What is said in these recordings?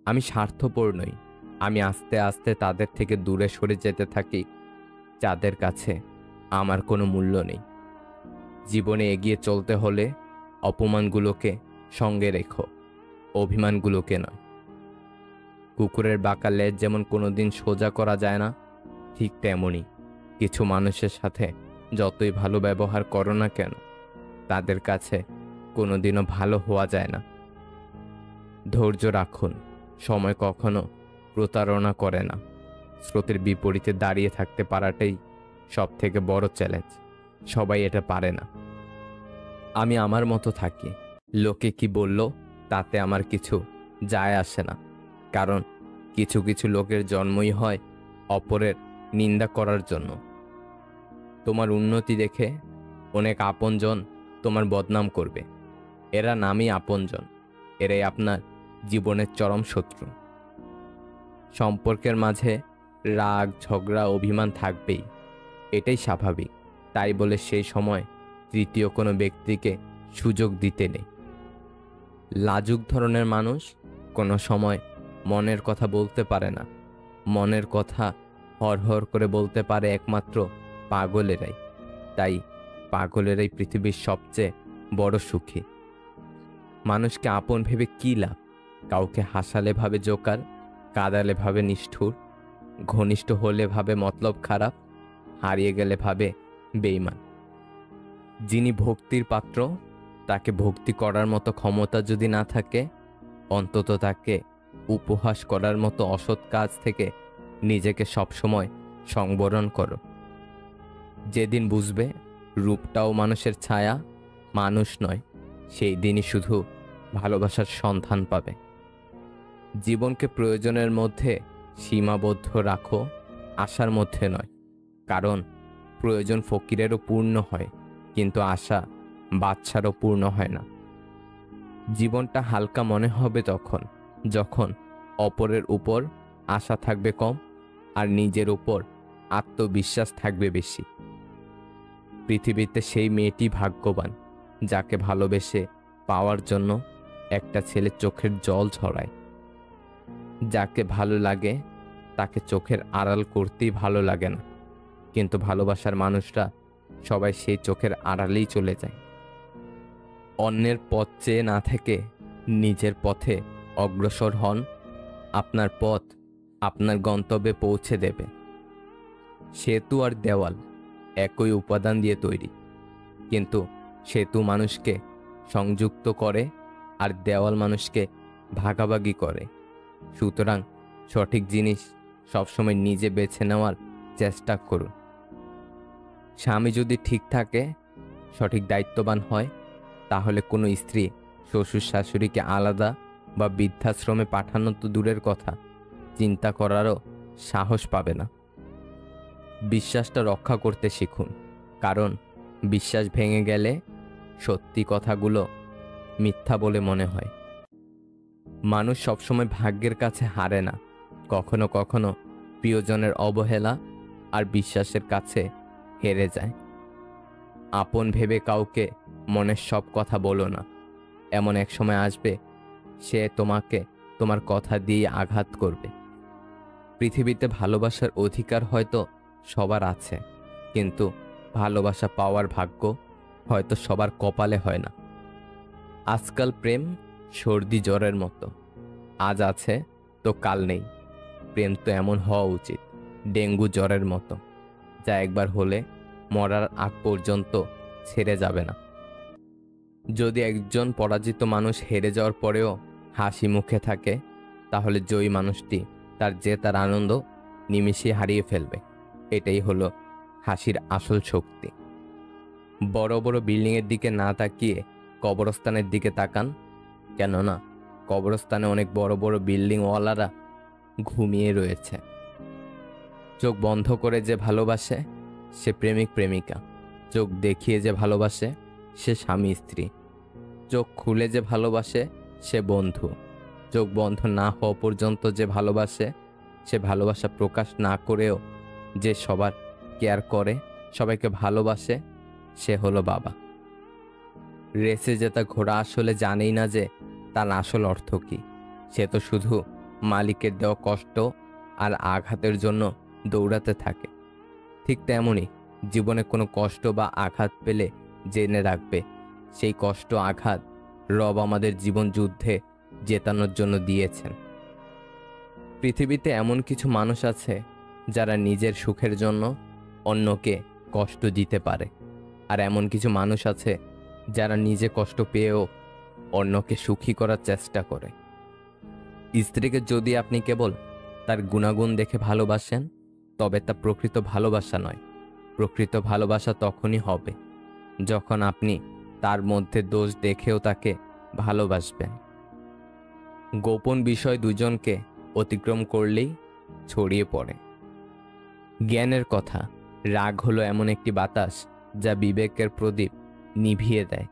আমি স্বার্থপর নই। আমি আস্তে আস্তে তাদের থেকে দূরে সরে যেতে থাকি, যাদের কাছে আমার কোনো মূল্য নেই। জীবনে এগিয়ে চলতে হলে অপমানগুলোকে সঙ্গে রেখো, অভিমানগুলোকে নয়। কুকুরের বাঁকা লেজ যেমন কোনোদিন সোজা করা যায় না, ঠিক তেমনই কিছু মানুষের সাথে যতই ভালো ব্যবহার করো না কেন, তাদের কাছে কোনোদিনও ভালো হওয়া যায় না। ধৈর্য রাখুন, সময় কখনো প্রতারণা করে না। স্রোতের বিপরীতে দাঁড়িয়ে থাকতে পারাটাই সব থেকে বড় চ্যালেঞ্জ। সবাই এটা পারে না। আমি আমার মতো থাকি, লোকে কি বলল তাতে আমার কিছু যায় আসে না। কারণ কিছু কিছু লোকের জন্মই হয় অপরের নিন্দা করার জন্য। তোমার উন্নতি দেখে অনেক আপনজন তোমার বদনাম করবে। এরা নামই আপনজন, এরাই আপনার জীবনের চরম শত্রু। সম্পর্কের মাঝে রাগ, ঝগড়া, অভিমান থাকবেই, এটাই স্বাভাবিক। তাই বলে সেই সময় তৃতীয় কোনো ব্যক্তিকে সুযোগ দিতে নেই। লাজুক ধরনের মানুষ কোনো সময় মনের কথা বলতে পারে না। মনের কথা হর করে বলতে পারে একমাত্র পাগলেরাই। তাই পাগলেরাই পৃথিবীর সবচেয়ে বড় সুখী। মানুষকে আপন ভেবে কী লাভ? কাউকে হাসালে ভাবে জোকার, কাঁদালে ভাবে নিষ্ঠুর, ঘনিষ্ঠ হলে ভাবে মতলব খারাপ, হারিয়ে গেলে ভাবে বেঈমান। যিনি ভক্তির পাত্র, তাকে ভক্তি করার মতো ক্ষমতা যদি না থাকে, অন্তত তাকে উপহাস করার মতো অসৎ কাজ থেকে নিজেকে সবসময় সংবরণ করো। যেদিন বুঝবে রূপটাও মানুষের ছায়া, মানুষ নয়, সেই দিনই শুধু ভালোবাসার সন্ধান পাবে। জীবনকে প্রয়োজনের মধ্যে সীমাবদ্ধ রাখো, আশার মধ্যে নয়। কারণ প্রয়োজন ফকিরেরও পূর্ণ হয়, কিন্তু আশা বাচ্চারও পূর্ণ হয় না। জীবনটা হালকা মনে হবে যখন অপরের উপর আশা থাকবে কম আর নিজের উপর আত্মবিশ্বাস থাকবে বেশি। পৃথিবীতে সেই মেয়েটি ভাগ্যবান যাকে ভালোবেসে পাওয়ার জন্য একটা ছেলে চোখের জল ঝরায়। যাকে ভালো লাগে তাকে চোখের আড়াল করতেই ভালো লাগে না, কিন্তু ভালোবাসার মানুষরা সবাই সেই চোখের আড়ালেই চলে যায়। অন্যের পথ চেয়ে না থেকে নিজের পথে অগ্রসর হন। আপনার পথ আপনার গন্তব্যে পৌঁছে দেবে। সেতু আর দেওয়াল একই উপাদান দিয়ে তৈরি, কিন্তু সেতু মানুষকে সংযুক্ত করে আর দেওয়াল মানুষকে ভাগাভাগি করে। সুতরাং সঠিক জিনিস সবসময় নিজে বেছে নেওয়ার চেষ্টা করুন। স্বামী যদি ঠিক থাকে, সঠিক দায়িত্ববান হয়, তাহলে কোনো স্ত্রী শ্বশুর শাশুড়িকে আলাদা বা বৃদ্ধাশ্রমে পাঠানো তো দূরের কথা, চিন্তা করারও সাহস পাবে না। বিশ্বাসটা রক্ষা করতে শিখুন, কারণ বিশ্বাস ভেঙে গেলে সত্যি কথাগুলো মিথ্যা বলে মনে হয়। মানুষ সবসময় ভাগ্যের কাছে হারে না, কখনো কখনো প্রিয়জনের অবহেলা আর বিশ্বাসের কাছে হেরে যায়। আপন ভেবে কাউকে মনের সব কথা বলো না। এমন এক সময় আসবে সে তোমাকে তোমার কথা দিয়ে আঘাত করবে। পৃথিবীতে ভালোবাসার অধিকার হয়তো সবার আছে, কিন্তু ভালোবাসা পাওয়ার ভাগ্য হয়তো সবার কপালে হয় না। আজকাল প্রেম সর্দি জ্বরের মতো, আজ আছে তো কাল নেই। প্রেম তো এমন হওয়া উচিত ডেঙ্গু জ্বরের মতো, যা একবার হলে মরার আগ পর্যন্ত ছেড়ে যাবে না। যদি একজন পরাজিত মানুষ হেরে যাওয়ার পরেও হাসি মুখে থাকে, তাহলে জয়ী মানুষটি তার জেতার আনন্দ নিমিষে হারিয়ে ফেলবে। এটাই হলো হাসির আসল শক্তি। বড় বড় বিল্ডিংয়ের দিকে না তাকিয়ে কবরস্থানের দিকে তাকান, কেননা কবরস্থানে অনেক বড় বড় বিল্ডিংওয়ালারা ঘুমিয়ে রয়েছে। চোখ বন্ধ করে যে ভালোবাসে সে প্রেমিক প্রেমিকা, চোখ দেখিয়ে যে ভালোবাসে সে স্বামী স্ত্রী, চোখ খুলে যে ভালোবাসে সে বন্ধু, চোখ বন্ধ না হওয়া পর্যন্ত যে ভালোবাসে, সে ভালোবাসা প্রকাশ না করেও যে সবার কেয়ার করে, সবাইকে ভালোবাসে, সে হলো বাবা। রেসে জেতা ঘোড়া আসলে জানেই না যে তার আসল অর্থ কী। সে তো শুধু মালিকের দেওয়া কষ্ট আর আঘাতের জন্য দৌড়াতে থাকে। ঠিক তেমনই জীবনে কোনো কষ্ট বা আঘাত পেলে জেনে রাখবে, সেই কষ্ট আঘাত রব আমাদের জীবন যুদ্ধে জেতানোর জন্য দিয়েছেন। পৃথিবীতে এমন কিছু মানুষ আছে যারা নিজের সুখের জন্য অন্যকে কষ্ট দিতে পারে, আর এমন কিছু মানুষ আছে যারা নিজে কষ্ট পেয়েও অন্যকে সুখী করার চেষ্টা করে। স্ত্রীকে যদি আপনি কেবল তার গুণাগুণ দেখে ভালোবাসেন, তবে তা প্রকৃত ভালোবাসা নয়। প্রকৃত ভালোবাসা তখনই হবে যখন আপনি তার মধ্যে দোষ দেখেও তাকে ভালোবাসবেন। গোপন বিষয় দুজনকে অতিক্রম করলেই ছড়িয়ে পড়ে। জ্ঞানের কথা, রাগ হলো এমন একটি বাতাস যা বিবেকের প্রদীপ নিভিয়ে দেয়।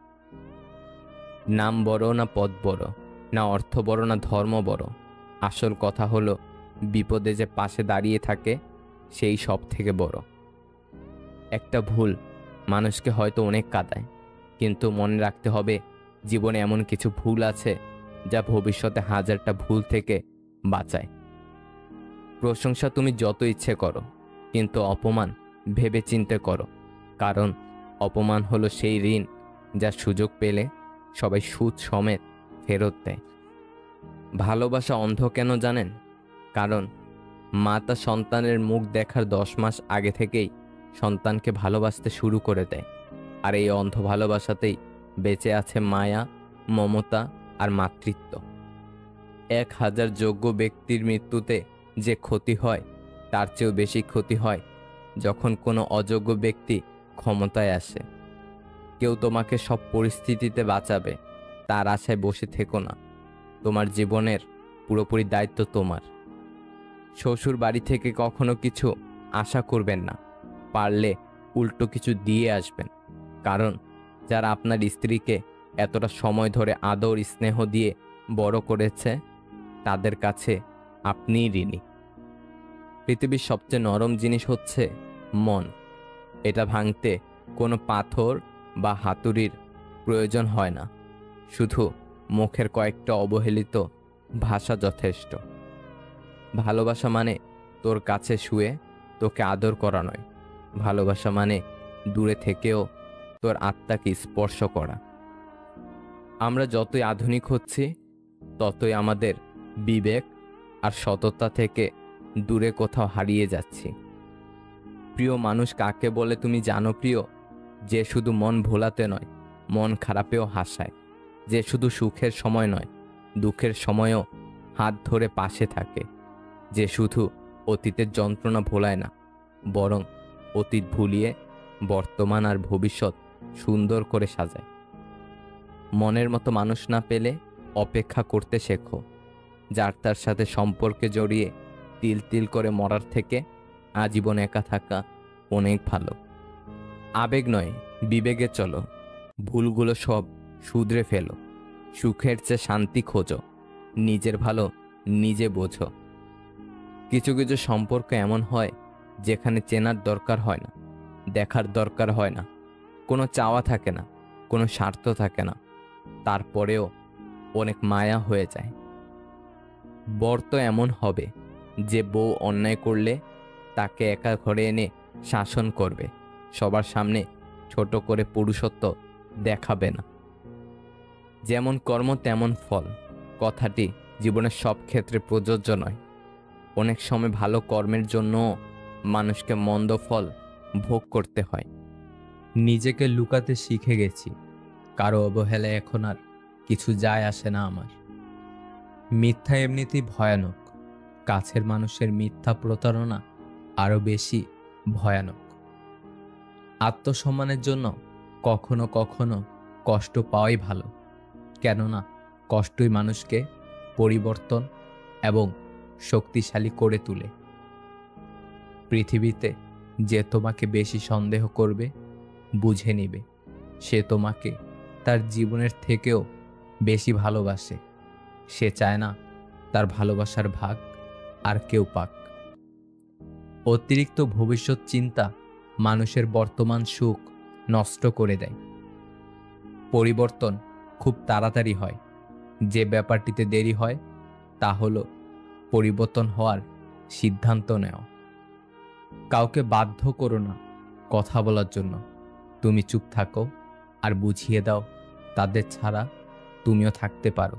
নাম বড় না পদ বড়, না অর্থ বড় না ধর্ম বড়, আসল কথা হলো বিপদে যে পাশে দাঁড়িয়ে থাকে সেই সব থেকে বড়। একটা ভুল মানুষকে হয়তো অনেক কাঁদায়, কিন্তু মনে রাখতে হবে জীবনে এমন কিছু ভুল আছে যা ভবিষ্যতে হাজারটা ভুল থেকে বাঁচায়। প্রশংসা তুমি যত ইচ্ছে করো, কিন্তু অপমান ভেবে চিন্তে করো, কারণ অপমান হলো সেই ঋণ যা সুযোগ পেলে সবাই সুদ সমেত ফেরত দেয়। ভালোবাসা অন্ধ কেন জানেন? কারণ মা তার সন্তানের মুখ দেখার 10 মাস আগে থেকেই সন্তানকে ভালোবাসতে শুরু করে দেয়, আর এই অন্ধ ভালোবাসাতেই বেঁচে আছে মায়া, মমতা আর মাতৃত্ব। 1000 যোগ্য ব্যক্তির মৃত্যুতে যে ক্ষতি হয় তার চেয়েও বেশি ক্ষতি হয় যখন কোনো অযোগ্য ব্যক্তি ক্ষমতায় আসে। কেউ তোমাকে সব পরিস্থিতিতে বাঁচাবে তার আশায় বসে থেকো না। তোমার জীবনের পুরোপুরি দায়িত্ব তোমার। শ্বশুর বাড়ি থেকে কখনো কিছু আশা করবেন না, পারলে উল্টো কিছু দিয়ে আসবেন, কারণ যারা আপনার স্ত্রীকে এতটা সময় ধরে আদর স্নেহ দিয়ে বড় করেছে তাদের কাছে আপনিই ঋণী। পৃথিবীর সবচেয়ে নরম জিনিস হচ্ছে মন। এটা ভাঙতে কোনো পাথর বা হাতুড়ির প্রয়োজন হয় না, শুধু মুখের কয়েকটা অবহেলিত ভাষা যথেষ্ট। ভালোবাসা মানে তোর কাছে শুয়ে তোকে আদর করা নয়, ভালোবাসা মানে দূরে থেকেও তোর আত্মাকে স্পর্শ করা। আমরা যতই আধুনিক হচ্ছি ততই আমাদের বিবেক আর সততা থেকে দূরে কোথাও হারিয়ে যাচ্ছি। প্রিয় মানুষ কাকে বলে তুমি জানো প্রিয়? যে শুধু মন ভোলাতে নয়, মন খারাপেও হাসায়, যে শুধু সুখের সময় নয়, দুঃখের সময়ও হাত ধরে পাশে থাকে, যে শুধু অতীতের যন্ত্রণা ভোলায় না, বরং অতীত ভুলিয়ে বর্তমান আর ভবিষ্যৎ সুন্দর করে সাজায়। মনের মতো মানুষ না পেলে অপেক্ষা করতে শেখো। যার তার সাথে সম্পর্কে জড়িয়ে তিল তিল করে মরার থেকে আজীবন একা থাকা অনেক ভালো। আবেগ নয়, বিবেকে চলো। ভুলগুলো সব শুধরে ফেলো। সুখের চেয়ে শান্তি খোঁজো। নিজের ভালো নিজে বোঝো। কিছু কিছু সম্পর্ক এমন হয় যেখানে চেনার দরকার হয় না, দেখার দরকার হয় না, কোনো চাওয়া থাকে না, কোনো স্বার্থ থাকে না, তারপরেও অনেক মায়া হয়ে যায়। বর তো এমন হবে যে বউ অন্যায় করলে তাকে একা ঘরে এনে শাসন করবে, সবার সামনে ছোট করে পুরুষত্ব দেখাবে না। যেমন কর্ম তেমন ফল কথাটি জীবনের সব ক্ষেত্রে প্রযোজ্য নয়। অনেক সময় ভালো কর্মের জন্য মানুষকে মন্দ ফল ভোগ করতে হয়। নিজেকে লুকাতে শিখে গেছি, কারো অবহেলায় এখন আর কিছু যায় আসে না আমার। মিথ্যা এমনিতেই ভয়ানক, কাছের মানুষের মিথ্যা প্রতারণা আরো বেশি ভয়ানক। আত্মসম্মানের জন্য কখনো কখনো কষ্ট পাওয়াই ভালো, কেননা কষ্টই মানুষকে পরিবর্তন এবং শক্তিশালী করে তোলে। পৃথিবীতে যে তোমাকে বেশি সন্দেহ করবে, বুঝে নিবে সে তোমাকে তার জীবনের থেকেও বেশি ভালোবাসে। সে চায় না তার ভালোবাসার ভাগ আর কেউ পাক। অতিরিক্ত ভবিষ্যৎ চিন্তা মানুষের বর্তমান সুখ নষ্ট করে দেয়। পরিবর্তন খুব তাড়াতাড়ি হয়, যে ব্যাপারটিতে দেরি হয় তা হলো পরিবর্তন হওয়ার সিদ্ধান্ত নেও। কাউকে বাধ্য করো না কথা বলার জন্য। তুমি চুপ থাকো আর বুঝিয়ে দাও তাদের ছাড়া তুমিও থাকতে পারো।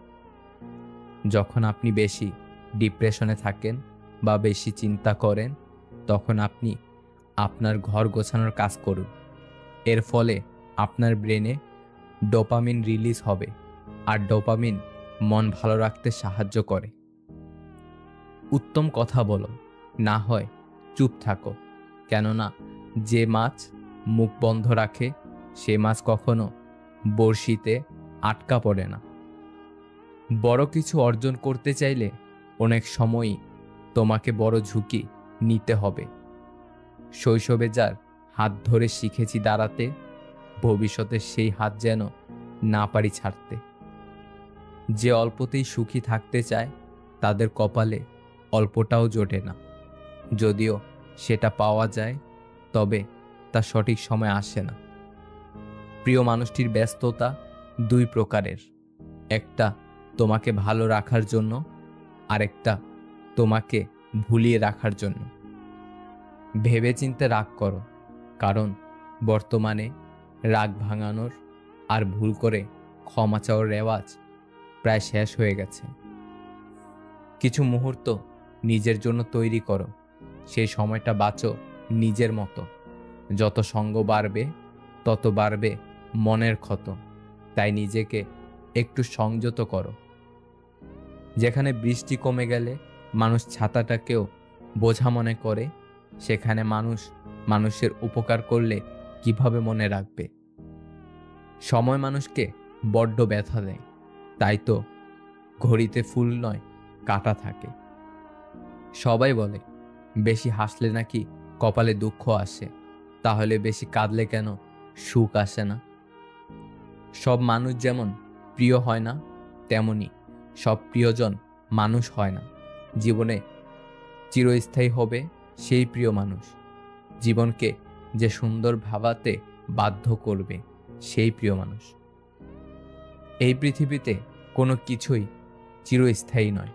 যখন আপনি বেশি ডিপ্রেশনে থাকেন বা বেশি চিন্তা করেন, তখন আপনি আপনার ঘর গোছানোর কাজ করুন। এর ফলে আপনার ব্রেনে ডোপামিন রিলিজ হবে, আর ডোপামিন মন ভালো রাখতে সাহায্য করে। উত্তম কথা বলো, না হয় চুপ থাকো। কেননা যে মাছ মুখ বন্ধ রাখে সে মাছ কখনো বড়শিতে আটকা পড়ে না। বড় কিছু অর্জন করতে চাইলে অনেক সময়ই তোমাকে বড় ঝুঁকি নিতে হবে। শৈশবে যার হাত ধরে শিখেছি দাঁড়াতে, ভবিষ্যতে সেই হাত যেন না পারি ছাড়তে। যে অল্পতেই সুখী থাকতে চায় তাদের কপালে অল্পটাও জোটে না। যদিও সেটা পাওয়া যায়, তবে তা সঠিক সময় আসে না। প্রিয় মানুষটির ব্যস্ততা দুই প্রকারের, একটা তোমাকে ভালো রাখার জন্য, আরেকটা তোমাকে ভুলিয়ে রাখার জন্য। ভেবেচিন্তে রাগ করো, কারণ বর্তমানে রাগ ভাঙানোর আর ভুল করে ক্ষমা চাওয়ার রেওয়াজ প্রায় শেষ হয়ে গেছে। কিছু মুহূর্ত নিজের জন্য তৈরি করো, সেই সময়টা বাঁচো নিজের মতো। যত সঙ্গ বাড়বে তত বাড়বে মনের ক্ষত, তাই নিজেকে একটু সংযত করো। যেখানে বৃষ্টি কমে গেলে মানুষ ছাতাটাকেও বোঝা মনে করে, সেখানে মানুষ মানুষের উপকার করলে কিভাবে মনে রাখবে? সময় মানুষকে বড্ড ব্যথা দেয়, তাই তো ঘড়িতে ফুল নয় কাঁটা থাকে। সবাই বলে বেশি হাসলে নাকি কপালে দুঃখ আসে, তাহলে বেশি কাঁদলে কেন সুখ আসে না? সব মানুষ যেমন প্রিয় হয় না, তেমনি সব প্রিয়জন মানুষ হয় না। জীবনে চিরস্থায়ী হবে সেই প্রিয় মানুষ, জীবনকে যে সুন্দর ভাবাতে বাধ্য করবে সেই প্রিয় মানুষ। এই পৃথিবীতে কোনো কিছুই চিরস্থায়ী নয়,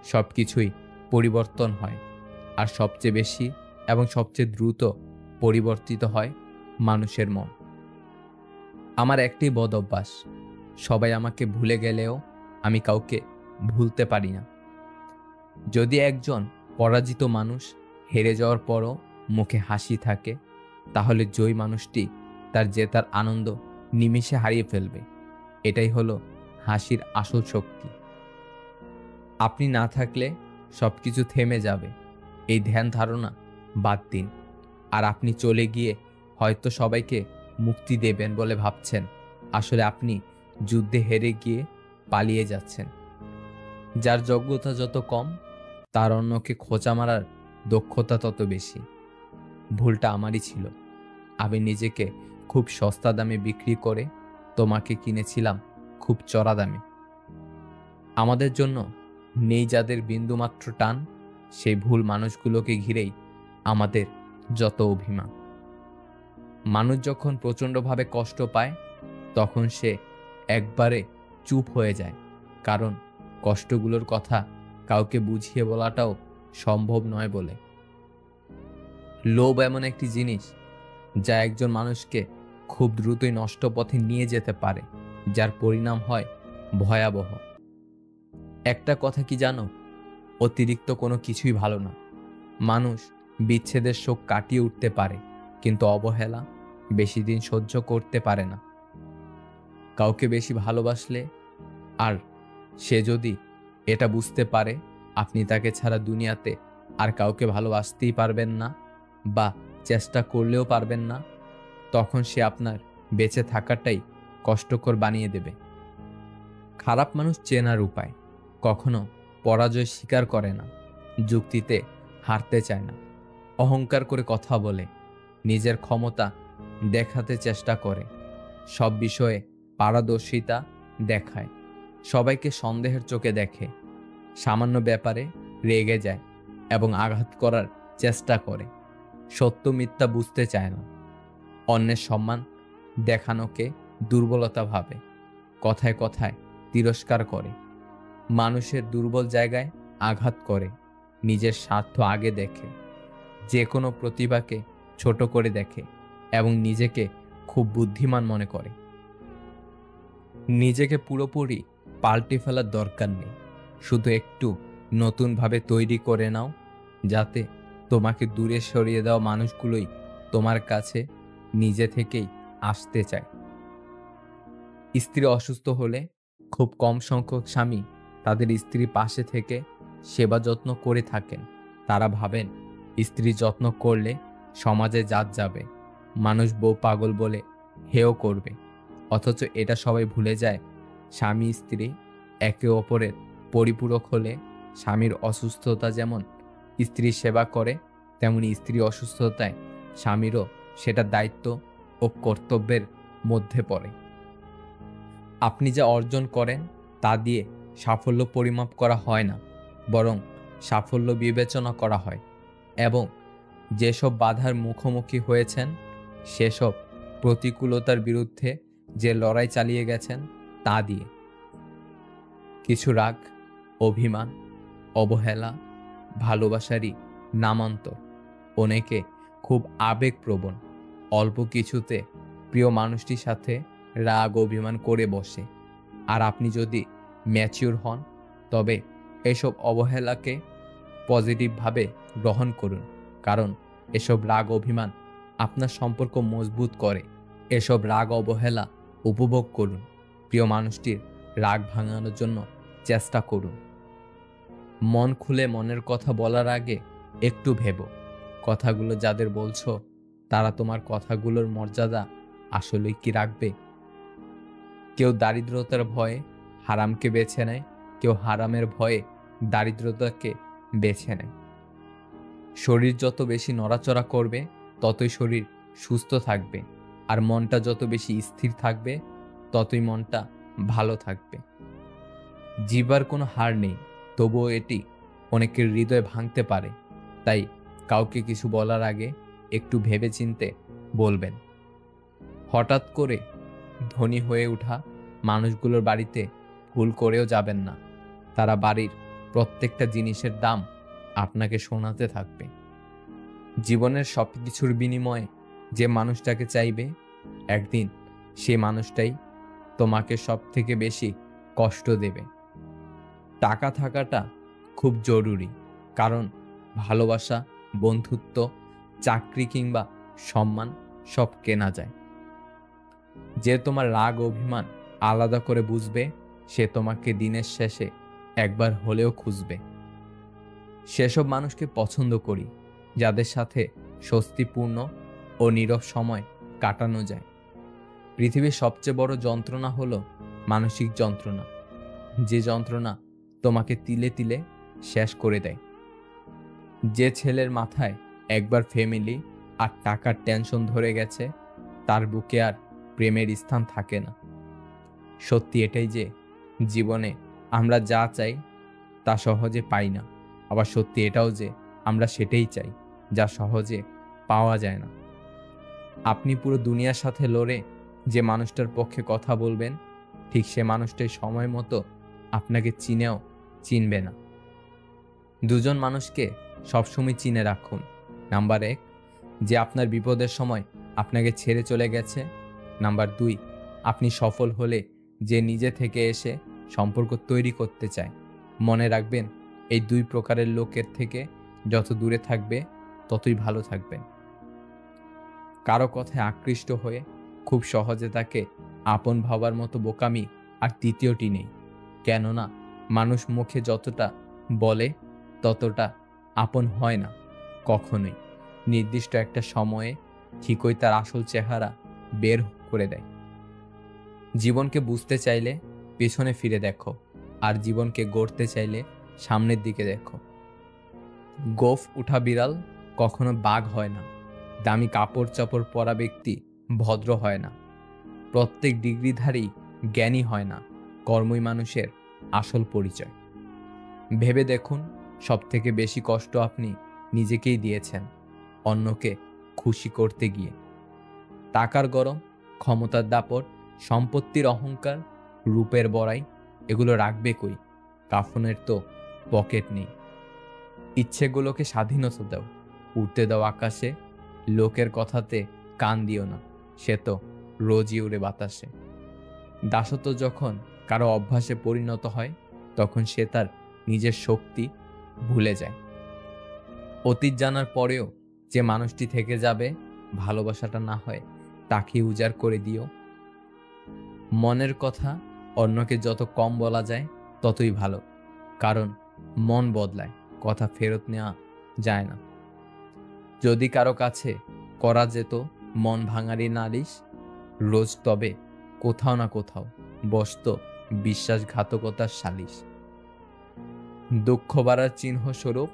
সব কিছুই পরিবর্তন হয়, আর সবচেয়ে বেশি এবং সবচেয়ে দ্রুত পরিবর্তিত হয় মানুষের মন। আমার একটি বদ অভ্যাস, সবাই আমাকে ভুলে গেলেও আমি কাউকে ভুলতে পারি না। যদি একজন পরাজিত মানুষ হেরে যাওয়ার পরও মুখে হাসি থাকে, তাহলে জয়ী মানুষটি তার জেতার আনন্দ নিমেষে হারিয়ে ফেলবে। এটাই হলো হাসির আসল শক্তি। আপনি না থাকলে সবকিছু থেমে যাবে, এই ধ্যান ধারণা বাদ দিন। আর আপনি চলে গিয়ে হয়তো সবাইকে মুক্তি দেবেন বলে ভাবছেন, আসলে আপনি যুদ্ধে হেরে গিয়ে পালিয়ে যাচ্ছেন। যার যোগ্যতা যত কম, তার অন্যকে খোঁচা মারার দক্ষতা তত বেশি। ভুলটা আমারই ছিল, আমি নিজেকে খুব সস্তা দামে বিক্রি করে তোমাকে কিনেছিলাম খুব চড়া দামে। আমাদের জন্য নেই যাদের বিন্দুমাত্র টান, সেই ভুল মানুষগুলোকে ঘিরেই আমাদের যত অভিমান। মানুষ যখন প্রচণ্ডভাবে কষ্ট পায়, তখন সে একবারে চুপ হয়ে যায়, কারণ কষ্টগুলোর কথা কাউকে বুঝিয়ে বলাটাও সম্ভব নয় বলে। লোভ এমন একটি জিনিস যা একজন মানুষকে খুব দ্রুতই নষ্ট পথে নিয়ে যেতে পারে, যার পরিণাম হয় ভয়াবহ। একটা কথা কি জানো, অতিরিক্ত কোনো কিছুই ভালো না। মানুষ বিচ্ছেদের শোক কাটিয়ে উঠতে পারে, কিন্তু অবহেলা বেশি দিন সহ্য করতে পারে না। কাউকে বেশি ভালোবাসলে আর সে যদি এটা বুঝতে পারে আপনি তাকে ছাড়া দুনিয়াতে আর কাউকে ভালোবাসতেই পারবেন না, বা চেষ্টা করলেও পারবেন না, তখন সে আপনার বেঁচে থাকাটাই কষ্টকর বানিয়ে দেবে। খারাপ মানুষ চেনার উপায়, কখনো পরাজয় স্বীকার করে না, যুক্তিতে হারতে চায় না, অহংকার করে কথা বলে, নিজের ক্ষমতা দেখাতে চেষ্টা করে, সব বিষয়ে পারদর্শিতা দেখায়, সবাইকে সন্দেহের চোখে দেখে, সামান্য ব্যাপারে রেগে যায় এবং আঘাত করার চেষ্টা করে, সত্য মিথ্যা বুঝতে চায় না, অন্যের সম্মান দেখানোকে দুর্বলতা ভাবে, কথায় কথায় তিরস্কার করে, মানুষের দুর্বল জায়গায় আঘাত করে, নিজের স্বার্থ আগে দেখে, যে কোনো প্রতিভাকে ছোট করে দেখে এবং নিজেকে খুব বুদ্ধিমান মনে করে। নিজেকে পুরোপুরি পাল্টে ফেলার দরকার নেই, শুধু একটু নতুনভাবে তৈরি করে নাও, যাতে তোমাকে দূরে সরিয়ে দেওয়া মানুষগুলোই তোমার কাছে নিজে থেকেই আসতে চায়। স্ত্রী অসুস্থ হলে খুব কম সংখ্যক স্বামী তাদের স্ত্রী পাশে থেকে সেবা যত্ন করে থাকেন। তারা ভাবেন স্ত্রী যত্ন করলে সমাজে জাত যাবে, মানুষ বউ পাগল বলে হেয় করবে। অথচ এটা সবাই ভুলে যায়, স্বামী স্ত্রী একে অপরের পরিপূরক হলে স্বামীর অসুস্থতা যেমন স্ত্রীর সেবা করে, তেমনি স্ত্রী অসুস্থতায় স্বামীরও সেটা দায়িত্ব ও কর্তব্যের মধ্যে পড়ে। আপনি যা অর্জন করেন তা দিয়ে সাফল্য পরিমাপ করা হয় না, বরং সাফল্য বিবেচনা করা হয় এবং যেসব বাধার মুখোমুখি হয়েছেন, সেসব প্রতিকূলতার বিরুদ্ধে যে লড়াই চালিয়ে গেছেন তা দিয়ে। কিছু রাগ, অভিমান, অবহেলা ভালোবাসারই নামান্তর। অনেকে খুব আবেগপ্রবণ, অল্প কিছুতে প্রিয় মানুষটির সাথে রাগ অভিমান করে বসে। আর আপনি যদি ম্যাচিওর হন, তবে এসব অবহেলাকে পজিটিভভাবে গ্রহণ করুন, কারণ এসব রাগ অভিমান আপনার সম্পর্ক মজবুত করে। এসব রাগ অবহেলা উপভোগ করুন, প্রিয় মানুষটির রাগ ভাঙানোর জন্য চেষ্টা করুন। মন খুলে মনের কথা বলার আগে একটু ভেবো, কথাগুলো যাদের বলছো তারা তোমার কথাগুলোর মর্যাদা আসলেই কি রাখবে? কেউ দারিদ্রতার ভয়ে হারামকে বেছে নেয়, কেউ হারামের ভয়ে দারিদ্রতাকে বেছে নেয়। শরীর যত বেশি নড়াচড়া করবে, ততই শরীর সুস্থ থাকবে, আর মনটা যত বেশি স্থির থাকবে, ততই মনটা ভালো থাকবে। জিহ্বার কোনো হার নেই, তবুও এটি অনেকের হৃদয় ভাঙতে পারে। তাই কাউকে কিছু বলার আগে একটু ভেবেচিন্তে বলবেন। হঠাৎ করে ধনী হয়ে ওঠা মানুষগুলোর বাড়িতে ভুল করেও যাবেন না, তারা বাড়ির প্রত্যেকটা জিনিসের দাম আপনাকে শোনাতে থাকবে। জীবনের সব কিছুর বিনিময়ে যে মানুষটাকে চাইবে, একদিন সে মানুষটাই তোমাকে সব থেকে বেশি কষ্ট দেবে। টাকা থাকাটা খুব জরুরি, কারণ ভালোবাসা, বন্ধুত্ব, চাকরি কিংবা সম্মান সব কেনা যায়। যে তোমার রাগ অভিমান আলাদা করে বুঝবে, সে তোমাকে দিনের শেষে একবার হলেও খুঁজবে। সেসব মানুষকে পছন্দ করি যাদের সাথে স্বস্তিপূর্ণ ও নীরব সময় কাটানো যায়। পৃথিবীর সবচেয়ে বড় যন্ত্রণা হলো মানসিক যন্ত্রণা, যে যন্ত্রণা তোমাকে তিলে তিলে শেষ করে দেয়। যে ছেলের মাথায় একবার ফ্যামিলি আর টাকার টেনশন ধরে গেছে, তার বুকে আর প্রেমের স্থান থাকে না। সত্যি এটাই যে জীবনে আমরা যা চাই তা সহজে পাই না, আবার সত্যি এটাও যে আমরা সেটাই চাই যা সহজে পাওয়া যায় না। আপনি পুরো দুনিয়ার সাথে লড়ে যে মানুষটার পক্ষে কথা বলবেন, ঠিক সে মানুষটাই সময় মতো আপনাকে চিনেও চিনবে না। দুজন মানুষকে সবসময় চিনে রাখুন। নাম্বার 1, যে আপনার বিপদের সময় আপনাকে ছেড়ে চলে গেছে। নাম্বার 2, আপনি সফল হলে যে নিজে থেকে এসে সম্পর্ক তৈরি করতে চায়। মনে রাখবেন, এই 2 প্রকারের লোকের থেকে যত দূরে থাকবে ততই ভালো থাকবেন। কারো কথায় আকৃষ্ট হয়ে খুব সহজে তাকে আপন ভাবার মতো বোকামি আর তৃতীয়টি নেই। কেননা মানুষ মুখে যতটা বলে ততটা আপন হয় না কখনোই। নির্দিষ্ট একটা সময়ে ঠিকই তার আসল চেহারা বের করে দেয়। জীবনকে বুঝতে চাইলে পেছনে ফিরে দেখো, আর জীবনকে গড়তে চাইলে সামনের দিকে দেখো। গোঁফ উঠা বিড়াল কখনো বাঘ হয় না, দামি কাপড় চাপড় পরা ব্যক্তি ভদ্র হয় না, প্রত্যেক ডিগ্রিধারী জ্ঞানী হয় না। কর্মই মানুষের আসল পরিচয়। ভেবে দেখুন, সবথেকে বেশি কষ্ট আপনি নিজেকেই দিয়েছেন অন্যকে খুশি করতে গিয়ে। টাকার গরম, ক্ষমতার দাপট, সম্পত্তির অহংকার, রূপের বড়াই, এগুলো রাখবে কই? কাফনের তো পকেট নেই। ইচ্ছেগুলোকে স্বাধীনতা দাও, উড়তে দাও আকাশে। লোকের কথাতে কান দিও না, সে তো রোজই উড়ে বাতাসে। দাসত্ব যখন কারো অভ্যাসে পরিণত হয়, তখন সে তার নিজের শক্তি ভুলে যায়। অতীত জানার পরেও যে মানুষটি থেকে যাবে, ভালোবাসাটা না হয় তাকে উজাড় করে দিও। মনের কথা অন্যকে যত কম বলা যায় ততই ভালো, কারণ মন বদলায়, কথা ফেরত নেওয়া যায় না। যদি কারো কাছে করা যেত মন ভাঙারি নালিশ, রোজ তবে কোথাও না কোথাও বসত বিশ্বাসঘাতকতার সালিশ। দুঃখ বাড়ার চিহ্ন স্বরূপ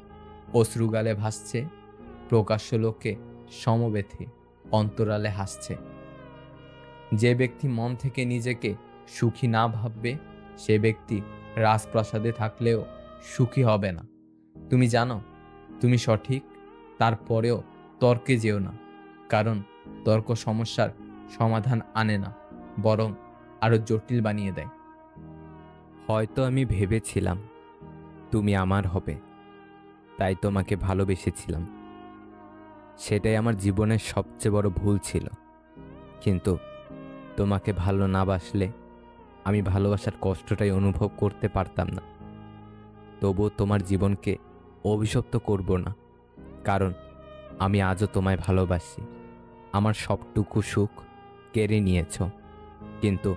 অশ্রুগালে ভাসছে, প্রকাশ্য লোকে সমবেথে অন্তরালে হাসছে। যে ব্যক্তি মন থেকে নিজেকে সুখী না ভাববে, সে ব্যক্তি রাজপ্রাসাদে থাকলেও সুখী হবে না। তুমি জানো তুমি সঠিক, তারপরেও তর্কে যেও না, কারণ তর্ক সমস্যার সমাধান আনে না, বরং আরো জটিল বানিয়ে দেয়। হয়তো আমি ভেবেছিলাম তুমি আমার হবে, তাই তোমাকে ভালোবেসেছিলাম। সেটাই আমার জীবনের সবচেয়ে বড় ভুল ছিল। কিন্তু তোমাকে ভালো না বাসলে আমি ভালোবাসার কষ্টটাই অনুভব করতে পারতাম না। তবুও তোমার জীবনকে অভিশপ্ত করব না, কারণ আমি আজও তোমায় ভালোবাসি। আমার সবটুকু সুখ কেড়ে নিয়েছ, কিন্তু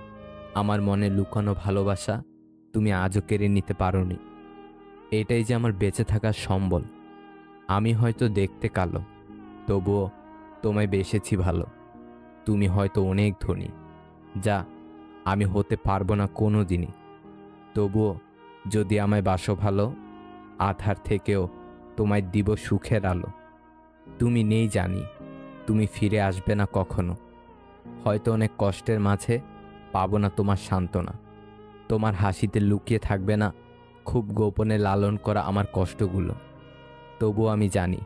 আমার মনে লুকানো ভালোবাসা তুমি আজও কেড়ে নিতে পারোনি। এটাই যে আমার বেঁচে থাকার সম্বল। আমি হয়তো দেখতে কালো, তবুও তোমায় বেসেছি ভালো। তুমি হয়তো অনেক ধনী, যা আমি হতে পারবো না কোনো দিনই। তবুও যদি আমায় বাসো ভালো, আধার থেকেও তোমায় দিব সুখের আলো। তুমি নেই জানি, তুমি ফিরে আসবে না কখনো। হয়তো অনেক কষ্টের মাঝে পাবো না তোমার সান্ত্বনা। তোমার হাসিতে লুকিয়ে থাকবে না খুব গোপনে লালন করা আমার কষ্টগুলো। তবুও আমি জানি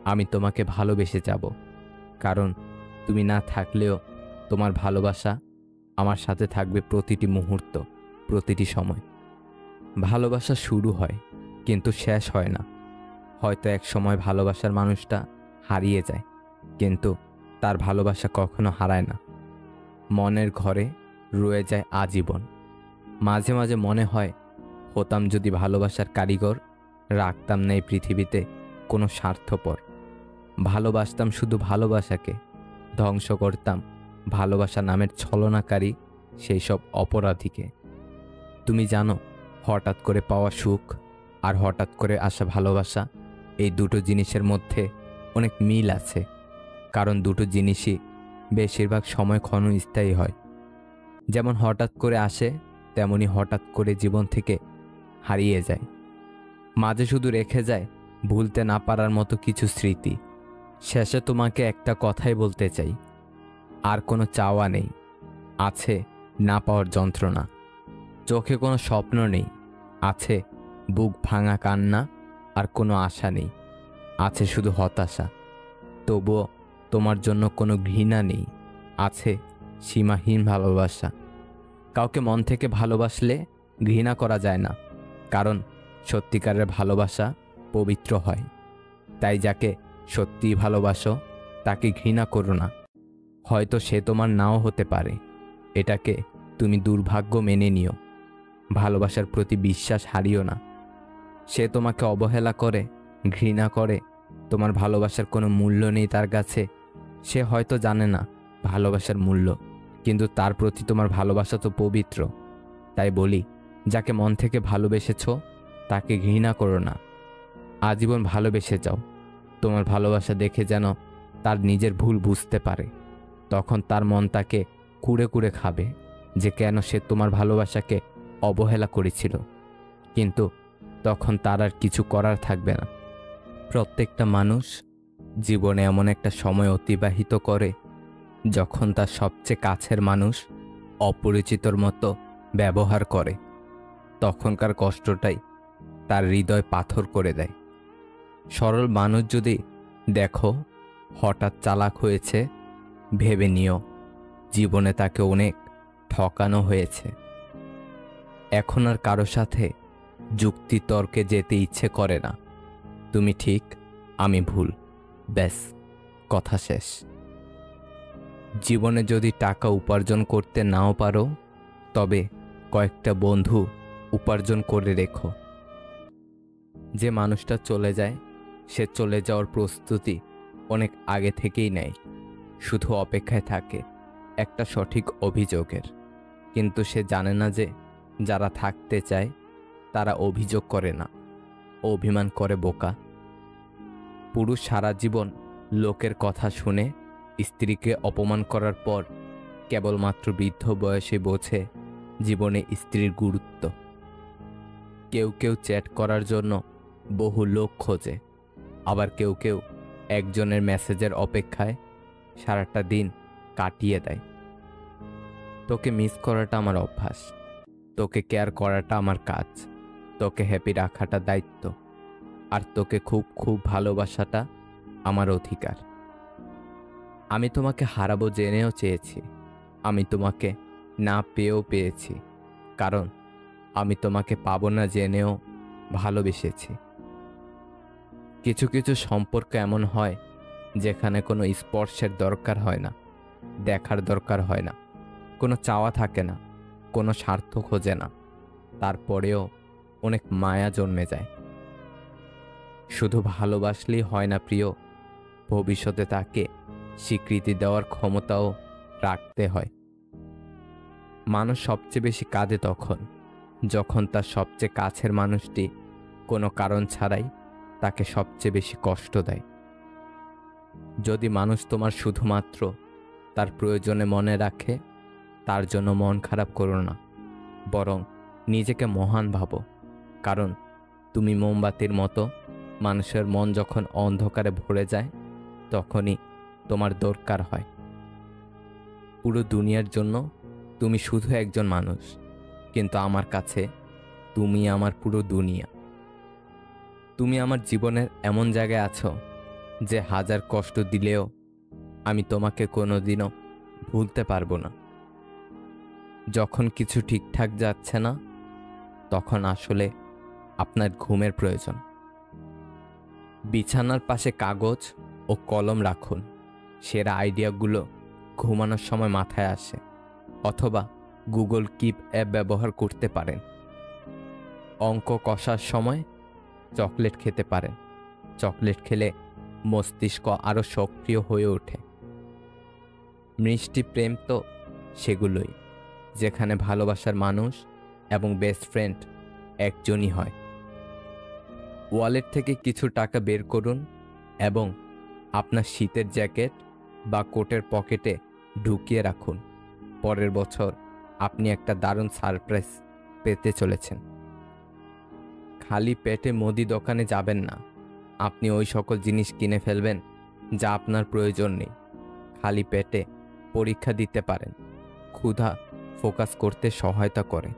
আমি তোমাকে ভালোবেসে যাব, কারণ তুমি না থাকলেও তোমার ভালোবাসা আমার সাথে থাকবে প্রতিটি মুহূর্ত, প্রতিটি সময়। ভালোবাসা শুরু হয় কিন্তু শেষ হয় না। হয়তো এক সময় ভালোবাসার মানুষটা হারিয়ে যায়, কিন্তু তার ভালোবাসা কখনো হারায় না, মনের ঘরে রয়ে যায় আজীবন। মাঝে মাঝে মনে হয় হতাম যদি ভালোবাসার কারিগর, রাখতাম না এই পৃথিবীতে কোনো স্বার্থপর। ভালোবাসতাম শুধু ভালোবাসাকে, ধ্বংস করতাম ভালোবাসা নামের ছলনাকারী সেই সব অপরাধীকে। তুমি জানো, হঠাৎ করে পাওয়া সুখ আর হঠাৎ করে আসা ভালোবাসা, এই দুটো জিনিসের মধ্যে অনেক মিল আছে, কারণ দুটো জিনিসই বেশিরভাগ সময় ক্ষণস্থায়ী হয়। যেমন হঠাৎ করে আসে, তেমনি হঠাৎ করে জীবন থেকে হারিয়ে যায়। মাঝে শুধু রেখে যায় ভুলতে না পারার মতো কিছু স্মৃতি। শেষে তোমাকে একটা কথাই বলতে চাই, আর কোনো চাওয়া নেই, আছে না পাওয়ার যন্ত্রণা। চোখে কোনো স্বপ্ন নেই, আছে বুক ভাঙা কান্না। আর কোনো আশা নেই, আছে শুধু হতাশা। তবুও তোমার জন্য কোনো ঘৃণা নেই, আছে সীমাহীন ভালোবাসা। কাউকে মন থেকে ভালোবাসলে ঘৃণা করা যায় না, কারণ সত্যিকারের ভালোবাসা পবিত্র হয়। তাই যাকে সত্যিই ভালোবাসো তাকে ঘৃণা করো না। হয়তো সে তোমার নাও হতে পারে, এটাকে তুমি দুর্ভাগ্য মেনে নিও। ভালোবাসার প্রতি বিশ্বাস হারিও না। সে তোমাকে অবহেলা করে, ঘৃণা করে, তোমার ভালোবাসার কোনো মূল্য নেই তার কাছে। সে হয়তো জানে না ভালোবাসার মূল্য, কিন্তু তার প্রতি তোমার ভালোবাসা তো পবিত্র। তাই বলি, যাকে মন থেকে ভালোবেসেছ তাকে ঘৃণা করো না, আজীবন ভালোবেসে যাও। তোমার ভালোবাসা দেখে যেন তার নিজের ভুল বুঝতে পারে, তখন তার মন তাকে কুড়ে কুড়ে খাবে যে কেন সে তোমার ভালোবাসাকে অবহেলা করেছিল। কিন্তু তখন তার আর কিছু করার থাকবে না। প্রত্যেকটা মানুষ জীবনে এমন একটা সময় অতিবাহিত করে যখন তার সবচেয়ে কাছের মানুষ অপরিচিতর মতো ব্যবহার করে। তখনকার কষ্টটাই তার হৃদয় পাথর করে দেয়। সরল মানুষ যদি দেখো হঠাৎ চালাক হয়েছে, ভেবে নিও জীবনে তাকে অনেক ঠকানো হয়েছে। এখন আর কারো সাথে যুক্তিতর্কে যেতে ইচ্ছে করে না। তুমি ঠিক, আমি ভুল, ব্যাস, কথা শেষ। জীবনে যদি টাকা উপার্জন করতে নাও পারো, তবে কয়েকটা বন্ধু উপার্জন করে রেখো। যে মানুষটা চলে যায়, সে চলে যাওয়ার প্রস্তুতি অনেক আগে থেকেই নেয়, শুধু অপেক্ষায় থাকে একটা সঠিক অভিযোগের। কিন্তু সে জানে না যে যারা থাকতে চায় তারা অভিযোগ করে না, অভিমান করে বোকা। পুরুষ সারা জীবন লোকের কথা শুনে স্ত্রীকে অপমান করার পর কেবলমাত্র বৃদ্ধ বয়সে বোঝে জীবনে স্ত্রীর গুরুত্ব। কেউ কেউ চ্যাট করার জন্য বহু লোক খোঁজে, আবার কেউ কেউ একজনের মেসেজের অপেক্ষায় সারাটা দিন কাটিয়ে দেয়। তোকে মিস করাটা আমার অভ্যাস, তোকে কেয়ার করাটা আমার কাজ, তোকে হ্যাপি রাখাটা দায়িত্ব, আর তোকে খুব খুব ভালোবাসাটা আমার অধিকার। আমি তোমাকে হারাবো জেনেও চেয়েছি, আমি তোমাকে না পেয়েও পেয়েছি, কারণ আমি তোমাকে পাবো না জেনেও ভালোবেসেছি। কিছু কিছু সম্পর্ক এমন হয় যেখানে কোনো স্পর্শের দরকার হয় না, দেখার দরকার হয় না, কোনো চাওয়া থাকে না, কোনো স্বার্থ খোঁজে না, তারপরেও অনেক মায়া জন্মে যায়। শুধু ভালোবাসলেই হয় না প্রিয়, ভবিষ্যতে তাকে স্বীকৃতি দেওয়ার ক্ষমতাও রাখতে হয়। মানুষ সবচেয়ে বেশি কাঁদে তখন যখন তার সবচেয়ে কাছের মানুষটি কোনো কারণ ছাড়াই তাকে সবচেয়ে বেশি কষ্ট দেয়। যদি মানুষ তোমার শুধুমাত্র তার প্রয়োজনে মনে রাখে, তার জন্য মন খারাপ করো না, বরং নিজেকে মহান ভাবো, কারণ তুমি মোমবাতির মতো। মানুষের মন যখন অন্ধকারে ভরে যায় তখনই তোমার দরকার হয়। পুরো দুনিয়ার জন্য তুমি শুধু একজন মানুষ, কিন্তু আমার কাছে তুমি আমার পুরো দুনিয়া। তুমি আমার জীবনের এমন জায়গায় আছো যে হাজার কষ্ট দিলেও আমি তোমাকে কোনোদিনও ভুলতে পারবো না। যখন কিছু ঠিকঠাক যাচ্ছে না, তখন আসলে আপনার ঘুমের প্রয়োজন। বিছানার পাশে কাগজ ও কলম রাখুন, সেরা আইডিয়াগুলো ঘুমানোর সময় মাথায় আসে। অথবা গুগল কিপ অ্যাপ ব্যবহার করতে পারেন। অঙ্ক কষার সময় চকলেট খেতে পারেন, চকলেট খেলে মস্তিষ্ক আরও সক্রিয় হয়ে ওঠে। মিষ্টি প্রেম তো সেগুলোই, যেখানে ভালোবাসার মানুষ এবং বেস্ট ফ্রেন্ড একজনই হয়। ওয়ালেট থেকে কিছু টাকা বের করুন এবং আপনার শীতের জ্যাকেট বা কোটের পকেটে ঢুকিয়ে রাখুন। পরের বছর আপনি একটা দারুণ সারপ্রাইজ পেতে চলেছেন। খালি পেটে মুদি দোকানে যাবেন না, আপনি ওই সকল জিনিস কিনে ফেলবেন যা আপনার প্রয়োজন নেই। খালি পেটে পরীক্ষা দিতে পারেন, ক্ষুধা ফোকাস করতে সহায়তা করে।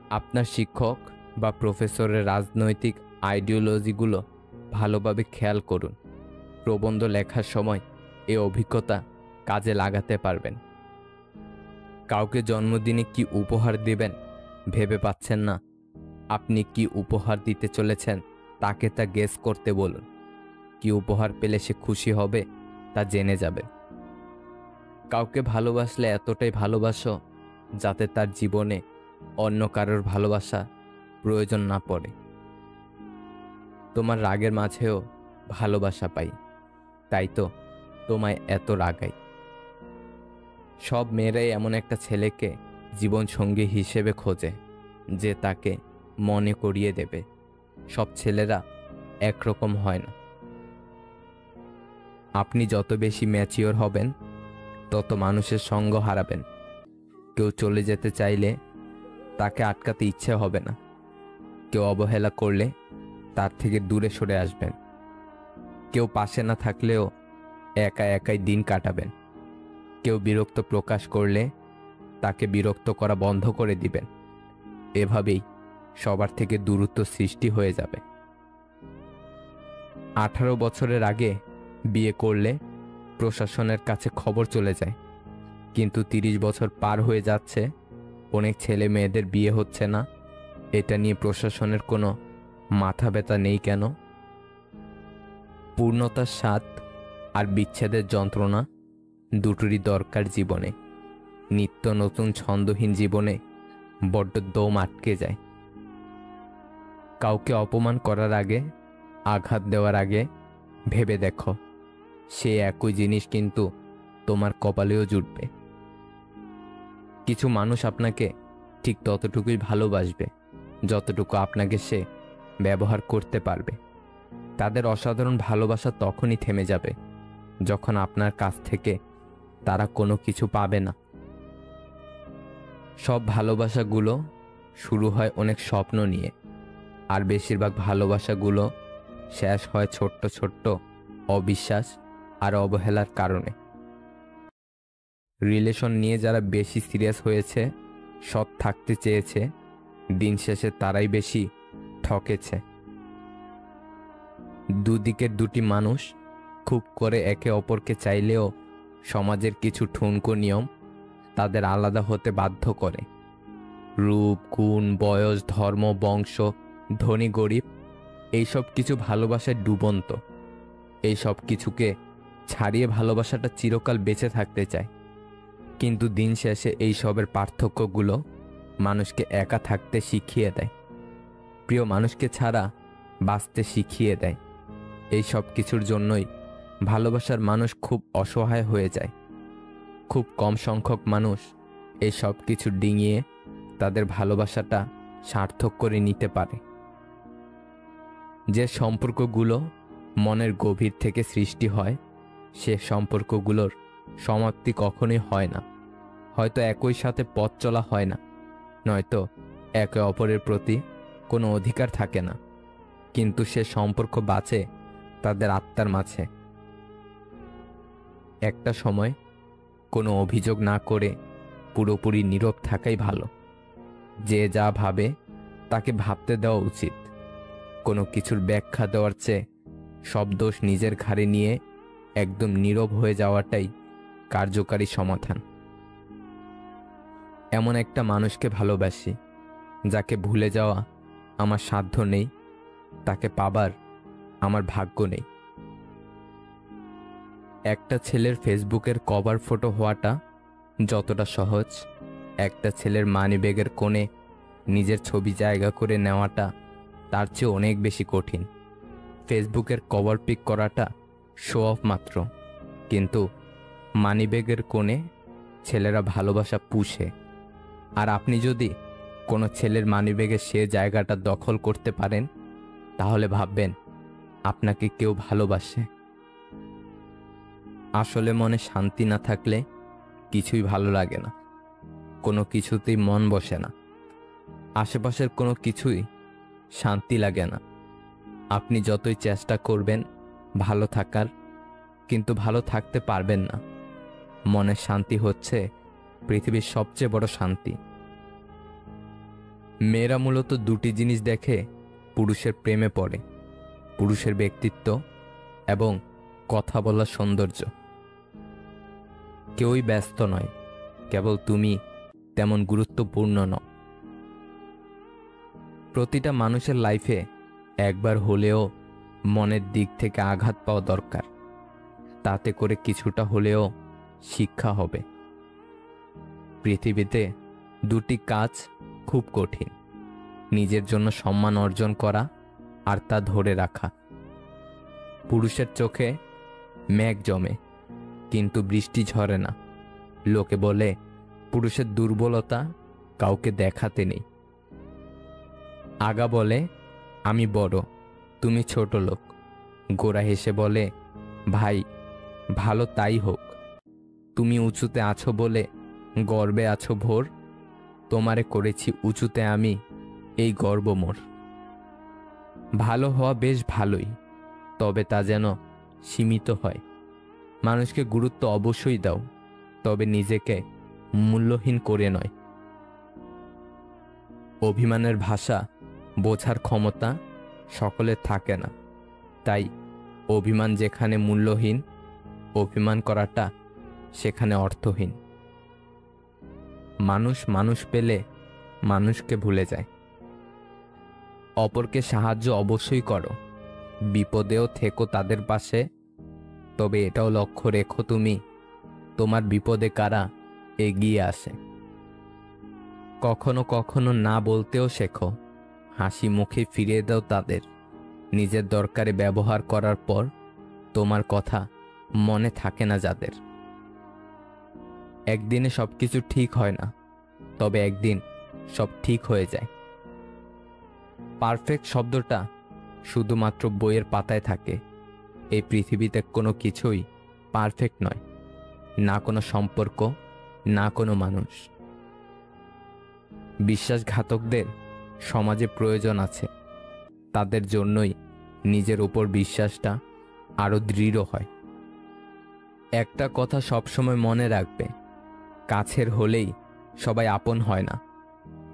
আপনার শিক্ষক বা প্রফেসরের রাজনৈতিক আইডিওলজিগুলো ভালোভাবে খেয়াল করুন। প্রবন্ধ লেখার সময় এই অভিজ্ঞতা কাজে লাগাতে পারবেন। কাউকে জন্মদিনে কি উপহার দেবেন ভেবে পাচ্ছেন না? আপনি কি উপহার দিতে চলেছেন তাকে তা গেস করতে বলুন। কি উপহার পেলে সে খুশি হবে তা জেনে যাবেন। কাউকে ভালোবাসলে এতটাই ভালোবাসো যাতে তার জীবনে অন্য কারোর ভালোবাসা প্রয়োজন না পড়ে। তোমার রাগের মাঝেও ভালোবাসা পাই, তাই তো তোমায় এত রাগাই। সব মেয়েরাই এমন একটা ছেলেকে জীবন সঙ্গী হিসেবে খোঁজে যে তাকে মনে করিয়ে দেবে। সব ছেলেরা একরকম হয় না। আপনি যত বেশি ম্যাচিওর হবেন তত মানুষের সঙ্গ হারাবেন। কেউ চলে যেতে চাইলে তাকে আটকাতে ইচ্ছে হবে না। কেউ অবহেলা করলে তার থেকে দূরে সরে আসবেন। কেউ পাশে না থাকলেও একা একাই দিন কাটাবেন। কেউ বিরক্ত প্রকাশ করলে তাকে বিরক্ত করা বন্ধ করে দিবেন। এভাবেই সবার থেকে দূরত্ব সৃষ্টি হয়ে যাবে। 18 বছরের আগে বিয়ে করলে প্রশাসনের কাছে খবর চলে যায়, কিন্তু 30 বছর পার হয়ে যাচ্ছে, অনেক ছেলে মেয়েদের বিয়ে হচ্ছে না, এটা নিয়ে প্রশাসনের কোনো মাথা ব্যথা নেই কেন? পূর্ণতার স্বাদ আর বিচ্ছেদের যন্ত্রণা দুটোরই দরকার জীবনে। নিত্য নতুন ছন্দহীন জীবনে বড্ড দম আটকে যায়। কাউকে অপমান করার আগে, আঘাত দেওয়ার আগে ভেবে দেখো, সে একই জিনিস কিন্তু তোমার কপালেও জুটবে। কিছু মানুষ আপনাকে ঠিক ততটুকুই ভালোবাসবে যতটুকু আপনাকে সে ব্যবহার করতে পারবে। তাদের অসাধারণ ভালোবাসা তখনই থেমে যাবে যখন আপনার কাছ থেকে তারা কোনো কিছু পাবে না। সব ভালোবাসাগুলো শুরু হয় অনেক স্বপ্ন নিয়ে, আর বেশিরভাগ ভালোবাসাগুলো শেষ হয় ছোট্ট ছোট্ট অবিশ্বাস আর অবহেলার কারণে। রিলেশন নিয়ে যারা বেশি সিরিয়াস হয়েছে, সৎ থাকতে চেয়েছে, দিন শেষে তারাই বেশি ঠকেছে। দুদিকের দুটি মানুষ খুব করে একে অপরকে চাইলেও সমাজের কিছু ঠুনকো নিয়ম তাদের আলাদা হতে বাধ্য করে। রূপ, গুণ, বয়স, ধর্ম, বংশ, ধনী গরিব, এইসব কিছু ভালোবাসায় ডুবন্ত। এই সব কিছুকে ছাড়িয়ে ভালোবাসাটা চিরকাল বেঁচে থাকতে চায়। কিন্তু দিন শেষে এই সবের পার্থক্যগুলো মানুষকে একা থাকতে শিখিয়ে দেয়, প্রিয় মানুষকে ছাড়া বাঁচতে শিখিয়ে দেয়। এই সব কিছুর জন্যই ভালোবাসার মানুষ খুব অসহায় হয়ে যায়। খুব কম সংখ্যক মানুষ এই সব কিছু ডিঙিয়ে তাদের ভালোবাসাটা সার্থক করে নিতে পারে। যে সম্পর্কগুলো মনের গভীর থেকে সৃষ্টি হয়, সে সম্পর্কগুলোর সমাপ্তি কখনোই হয় না। হয়তো একই সাথে পথ চলা হয় না, নয়তো একে অপরের প্রতি কোনো অধিকার থাকে না, কিন্তু সে সম্পর্ক বাঁচে তাদের আত্মার মাঝে। একটা সময় কোনো অভিযোগ না করে পুরোপুরি নীরব থাকাই ভালো। যে যা ভাবে তাকে ভাবতে দেওয়া উচিত। কোনো কিছুর ব্যাখ্যা দেওয়ার চেয়ে সব দোষ নিজের ঘাড়ে নিয়ে একদম নীরব হয়ে যাওয়াটাই কার্যকারী সমাধান। এমন একটা মানুষকে ভালোবাসি যাকে ভুলে যাওয়া আমার সাধ্য নেই, তাকে পাবার আমার ভাগ্য নেই। একটা ছেলের ফেসবুকের কভার ফটো হওয়াটা যতটা সহজ, একটা ছেলের মানিব্যাগের কোণে নিজের ছবি জায়গা করে নেওয়াটা তার চেয়ে অনেক বেশি কঠিন। ফেসবুকের কভার পিক করাটা শো অফ মাত্র, কিন্তু মানিব্যাগের কোণে ছেলেরা ভালোবাসা পুষে। আর আপনি যদি কোনো ছেলের মানিব্যাগে সে জায়গাটা দখল করতে পারেন, তাহলে ভাববেন আপনাকে কেউ ভালোবাসে। আসলে মনে শান্তি না থাকলে কিছুই ভালো লাগে না, কোনো কিছুতেই মন বসে না, আশেপাশের কোনো কিছুই শান্তি লাগে না। আপনি যতই চেষ্টা করবেন ভালো থাকার, কিন্তু ভালো থাকতে পারবেন না। মনের শান্তি হচ্ছে পৃথিবীর সবচেয়ে বড় শান্তি। মেয়েরা মূলত দুটি জিনিস দেখে পুরুষের প্রেমে পড়ে: পুরুষের ব্যক্তিত্ব এবং কথা বলার সৌন্দর্য। কেউই ব্যস্ত নয়, কেবল তুমি তেমন গুরুত্বপূর্ণ নও। প্রতিটা মানুষের লাইফে একবার হলেও মনের দিক থেকে আঘাত পাওয়া দরকার, তাতে করে কিছুটা হলেও শিক্ষা হবে। পৃথিবীতে দুটি কাজ খুব কঠিন: নিজের জন্য সম্মান অর্জন করা আর তা ধরে রাখা। পুরুষের চোখে মেঘ জমে কিন্তু বৃষ্টি ঝরে না। লোকে বলে পুরুষের দুর্বলতা কাউকে দেখাতে নেই। আগা বলে আমি বড়, তুমি ছোট লোক। গোরা হেসে বলে ভাই ভালো তাই হোক, তুমি উঁচুতে আছো বলে গর্বে আছো ভোর, তোমারে করেছি উঁচুতে আমি, এই গর্ব মোর। ভালো হওয়া বেশ ভালোই, তবে তা যেন সীমিত হয়। মানুষকে গুরুত্ব অবশ্যই দাও, তবে নিজেকে মূল্যহীন করে নয়। অভিমানের ভাষা বোঝার ক্ষমতা সকলের থাকে না, তাই অভিমান যেখানে মূল্যহীন, অভিমান করাটা সেখানে অর্থহীন। মানুষ মানুষ পেলে মানুষকে ভুলে যায়, অপরকে সাহায্য অবশ্যই করো, বিপদেও থেকো তাদের পাশে। তবে এটাও লক্ষ্য রেখো তুমি তোমার বিপদে কারা এগিয়ে আসে। কখনো কখনো না বলতেও শেখো, হাসি মুখে ফিরিয়ে দাও তাদের। নিজের দরকারে ব্যবহার করার পর তোমার কথা মনে থাকে না যাদের। একদিনে সবকিছু ঠিক হয় না, তবে একদিন সব ঠিক হয়ে যায়। পারফেক্ট শব্দটা শুধুমাত্র বইয়ের পাতায় থাকে। এই পৃথিবীতে কোনো কিছুই পারফেক্ট নয়, না কোনো সম্পর্ক, না কোনো মানুষ। বিশ্বাসঘাতকদের সমাজে প্রয়োজন আছে, তাদের জন্যই নিজের উপর বিশ্বাসটা আরো দৃঢ় হয়। একটা কথা সবসময় মনে রাখবে, কাছের হলেই সবাই আপন হয় না।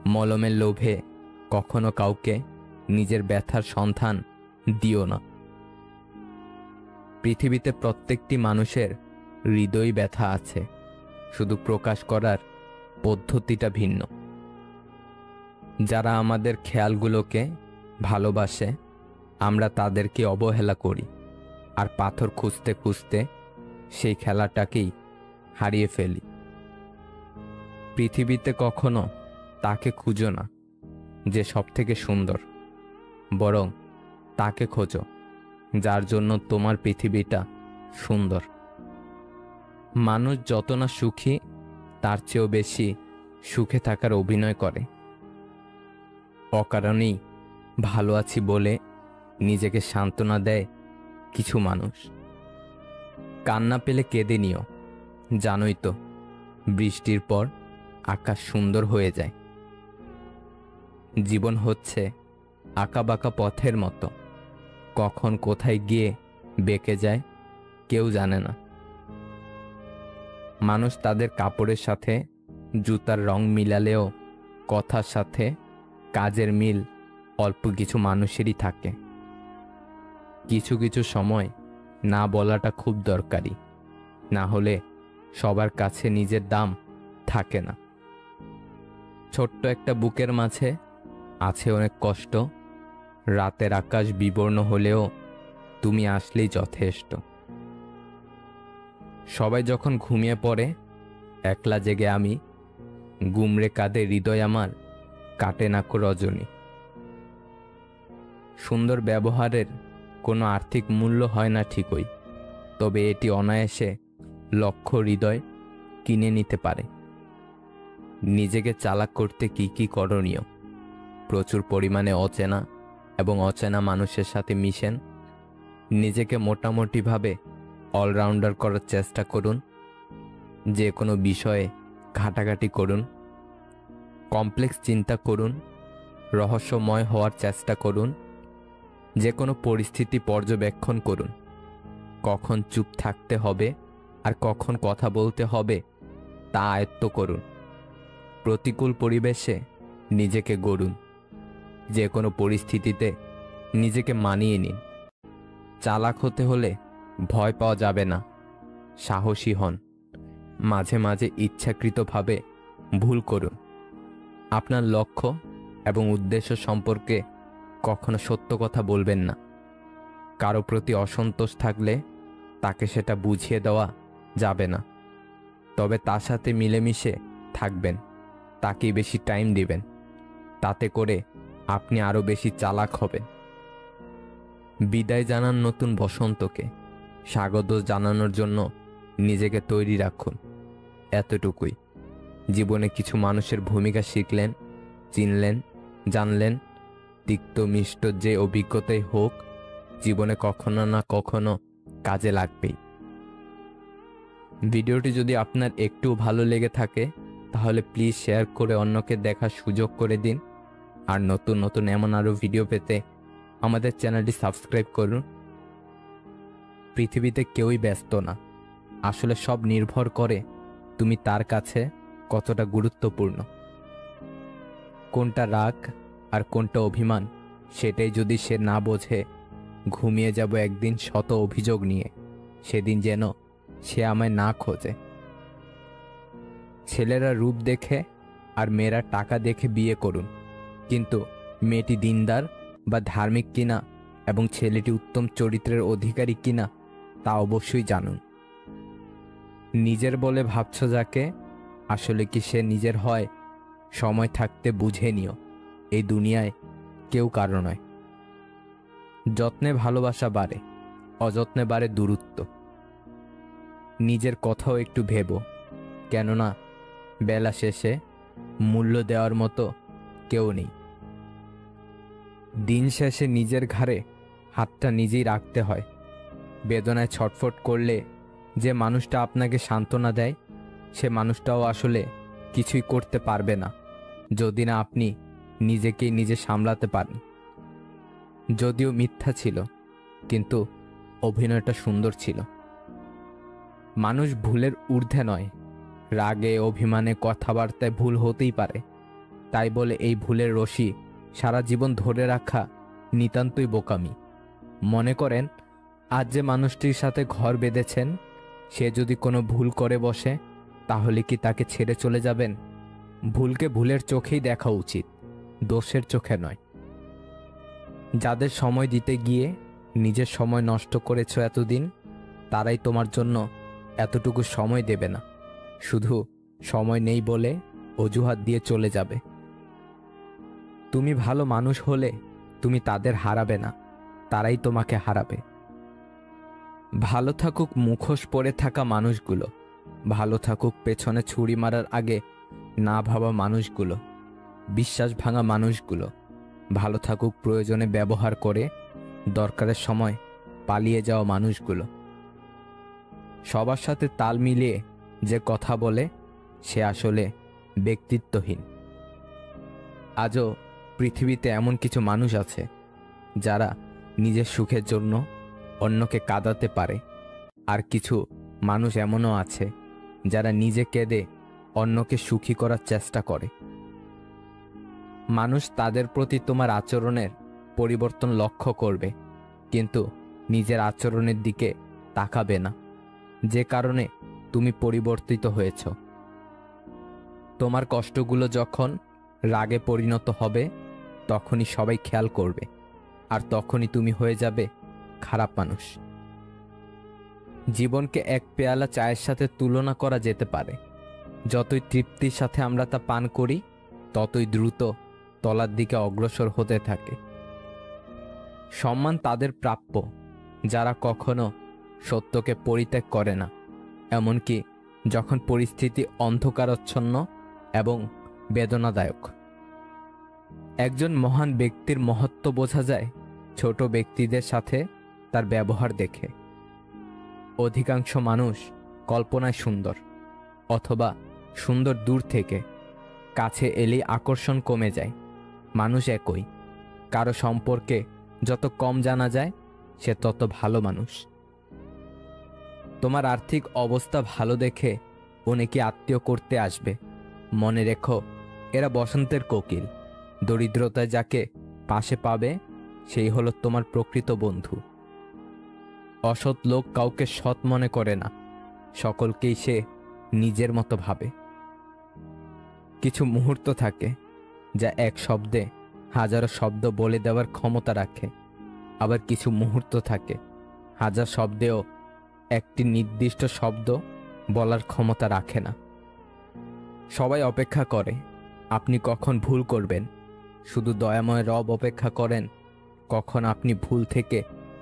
মলমের লোভে কখনো কাউকে নিজের ব্যথার সন্ধান দিও না। পৃথিবীতে প্রত্যেকটি মানুষের হৃদয় ব্যথা আছে, শুধু প্রকাশ করার পদ্ধতিটা ভিন্ন। যারা আমাদের খেয়ালগুলোকে ভালোবাসে, আমরা তাদেরকে অবহেলা করি, আর পাথর খুঁজতে খুঁজতে সেই খেলাটাকেই হারিয়ে ফেলি। পৃথিবীতে কখনো তাকে খুঁজো না যে সবথেকে সুন্দর, বরং তাকে খোঁজো যার জন্য তোমার পৃথিবীটা সুন্দর। মানুষ যত না সুখী, তার চেয়েও বেশি সুখে থাকার অভিনয় করে। অকারণেই ভালো আছি বলে নিজেকে সান্ত্বনা দেয় কিছু মানুষ। কান্না পেলে কেঁদে নিও, জানোই তো বৃষ্টির পর আকাশ সুন্দর হয়ে যায়। জীবন হচ্ছে আঁকাবাঁকা পথের মতো, কখন কোথায় গিয়ে বেঁকে যায় কেউ জানে না। মানুষ তাদের কাপড়ের সাথে জুতার রং মিলালেও কথার সাথে কাজের মিল অল্প কিছু মানুষেরই থাকে। কিছু কিছু সময় না বলাটা খুব দরকারি, না হলে সবার কাছে নিজের দাম থাকে না। ছোট্ট একটা বুকের মাঝে আছে অনেক কষ্ট, রাতের আকাশ বিবর্ণ হলেও তুমি আসলেই যথেষ্ট। সবাই যখন ঘুমিয়ে পড়ে, একলা জেগে আমি, গুমরে কাঁদে হৃদয় আমার, কাটে না কো রজনী। সুন্দর ব্যবহারের কোনো আর্থিক মূল্য হয় না ঠিকই, তবে এটি অনায়াসে লক্ষ হৃদয় কিনে নিতে পারে। নিজেকে চালাক করতে কি কি করণীয়? প্রচুর পরিমাণে অচেনা এবং অচেনা মানুষের সাথে মিশেন। নিজেকে মোটামুটিভাবে অলরাউন্ডার করার চেষ্টা করুন। যে কোনো বিষয়ে ঘাটাঘাটি করুন। কমপ্লেক্স চিন্তা করুন। রহস্যময় হওয়ার চেষ্টা করুন। যে কোনো পরিস্থিতি পর্যবেক্ষণ করুন। কখন চুপ থাকতে হবে আর কখন কথা বলতে হবে তা আয়ত্ত করুন। প্রতিকূল পরিবেশে নিজেকে গড়ুন। যে কোনো পরিস্থিতিতে নিজেকে মানিয়ে নিন। চালাক হতে হলে ভয় পাওয়া যাবে না, সাহসী হন। মাঝে মাঝে ইচ্ছাকৃতভাবে ভুল করুন। আপনার লক্ষ্য এবং উদ্দেশ্য সম্পর্কে কখনো সত্য কথা বলবেন না। কারো প্রতি অসন্তোষ থাকলে তাকে সেটা বুঝিয়ে দেওয়া যাবে না, তবে তার সাথে মিলেমিশে থাকবেন, তাকেই বেশি টাইম দিবেন। তাতে করে আপনি আরো বেশি চালাক হবেন। বিদায় জানান নতুন বসন্তকে, স্বাগত জানানোর জন্য নিজেকে তৈরি রাখুন। এতটুকুই। জীবনে কিছু মানুষের ভূমিকা শিখলেন, চিনলেন, জানলেন। তিক্ত মিষ্ট যে অভিজ্ঞতাই হোক, জীবনে কখনো না কখনো কাজে লাগবেই। ভিডিওটি যদি আপনার একটু ভালো লেগে থাকে তাহলে প্লিজ শেয়ার করে অন্যকে দেখার সুযোগ করে দিন। আর নতুন নতুন এমন আরও ভিডিও পেতে আমাদের চ্যানেলটি সাবস্ক্রাইব করুন। পৃথিবীতে কেউই ব্যস্ত না, আসলে সব নির্ভর করে তুমি তার কাছে কতটা গুরুত্বপূর্ণ। কোনটা রাগ আর কোনটা অভিমান সেটাই যদি সে না বোঝে, ঘুমিয়ে যাব একদিন শত অভিযোগ নিয়ে, সেদিন যেন সে আমায় না খোঁজে। ছেলেরা রূপ দেখে আর মেয়েরা টাকা দেখে বিয়ে করুন, কিন্তু মেয়েটি দিনদার বা ধার্মিক কিনা এবং ছেলেটি উত্তম চরিত্রের অধিকারী কিনা তা অবশ্যই জানুন। নিজের বলে ভাবছ যাকে, আসলে কি সে নিজের হয়? সময় থাকতে বুঝে নিও, এই দুনিয়ায় কেউ কারো নয়। যত্নে ভালোবাসা বাড়ে, অযত্নে বাড়ে দূরত্ব। নিজের কথাও একটু ভেবো, কেননা বেলা শেষে মূল্য দেওয়ার মতো কেউ নেই। দিন শেষে নিজের ঘাড়ে হাতটা নিজেই রাখতে হয়। বেদনায় ছটফট করলে যে মানুষটা আপনাকে সান্ত্বনা দেয়, সে মানুষটাও আসলে কিছুই করতে পারবে না যদি না আপনি নিজেকেই নিজে সামলাতে পারেন। যদিও মিথ্যা ছিল, কিন্তু অভিনয়টা সুন্দর ছিল। মানুষ ভুলের ঊর্ধ্বে নয়। রাগে, অভিমানে, কথাবার্তায় ভুল হতেই পারে। তাই বলে এই ভুলের রশি সারা জীবন ধরে রাখা নিতান্তই বোকামি। মনে করেন, আজ যে মানুষটির সাথে ঘর বেঁধেছেন, সে যদি কোনো ভুল করে বসে, তাহলে কি তাকে ছেড়ে চলে যাবেন? ভুলকে ভুলের চোখেই দেখা উচিত, দোষের চোখে নয়। যাদের সময় দিতে গিয়ে নিজের সময় নষ্ট করেছ এতদিন, তারাই তোমার জন্য এতটুকু সময় দেবে না, শুধু সময় নেই বলে অজুহাত দিয়ে চলে যাবে। তুমি ভালো মানুষ হলে তুমি তাদের হারাবে না, তারাই তোমাকে হারাবে। ভালো থাকুক মুখোশ পরে থাকা মানুষগুলো, ভালো থাকুক পেছনে ছুরি মারার আগে না ভাবা মানুষগুলো, বিশ্বাস ভাঙা মানুষগুলো, ভালো থাকুক প্রয়োজনে ব্যবহার করে দরকারের সময় পালিয়ে যাওয়া মানুষগুলো। সবার সাথে তাল মিলিয়ে যে কথা বলে, সে আসলে ব্যক্তিত্বহীন। আজও পৃথিবীতে এমন কিছু মানুষ আছে যারা নিজের সুখের জন্য অন্যকে কাঁদাতে পারে, আর কিছু মানুষ এমনও আছে যারা নিজে কেঁদে অন্যকে সুখী করার চেষ্টা করে। মানুষ তাদের প্রতি তোমার আচরণের পরিবর্তন লক্ষ্য করবে, কিন্তু নিজের আচরণের দিকে তাকাবে না, যে কারণে তুমি পরিবর্তিত হয়েছ। তোমার কষ্টগুলো যখন রাগে পরিণত হবে, তখনই সবাই খেয়াল করবে, আর তখনই তুমি হয়ে যাবে খারাপ মানুষ। জীবনকে এক পেয়ালা চায়ের সাথে তুলনা করা যেতে পারে। যতই তৃপ্তির সাথে আমরা তা পান করি, ততই দ্রুত তলার দিকে অগ্রসর হতে থাকে। সম্মান তাদের প্রাপ্য যারা কখনো সত্যকে পরিত্যাগ করে না, এমনকি যখন পরিস্থিতি অন্ধকারাচ্ছন্ন এবং বেদনাদায়ক। একজন মহান ব্যক্তির মহত্ব বোঝা যায় ছোট ব্যক্তিদের সাথে তার ব্যবহার দেখে। অধিকাংশ মানুষ কল্পনায় সুন্দর, অথবা সুন্দর দূর থেকে, কাছে এলেই আকর্ষণ কমে যায়। মানুষ একই, কারো সম্পর্কে যত কম জানা যায়, সে তত ভালো মানুষ। তোমার আর্থিক অবস্থা ভালো দেখে অনেকে আত্মীয় করতে আসবে। মনে রেখো, এরা বসন্তের কোকিল। দরিদ্রতায় যাকে পাশে পাবে, সেই হলো তোমার প্রকৃত বন্ধু। অসৎ লোক কাউকে সৎ মনে করে না, সকলকেই সে নিজের মতো ভাবে। কিছু মুহূর্ত থাকে যা এক শব্দে হাজারো শব্দ বলে দেওয়ার ক্ষমতা রাখে, আবার কিছু মুহূর্ত থাকে হাজার শব্দেও একটি নির্দিষ্ট শব্দ বলার ক্ষমতা রাখে না। সবাই অপেক্ষা করে আপনি কখন ভুল করবেন, শুধু দয়াময় রব অপেক্ষা করেন কখন আপনি ভুল থেকে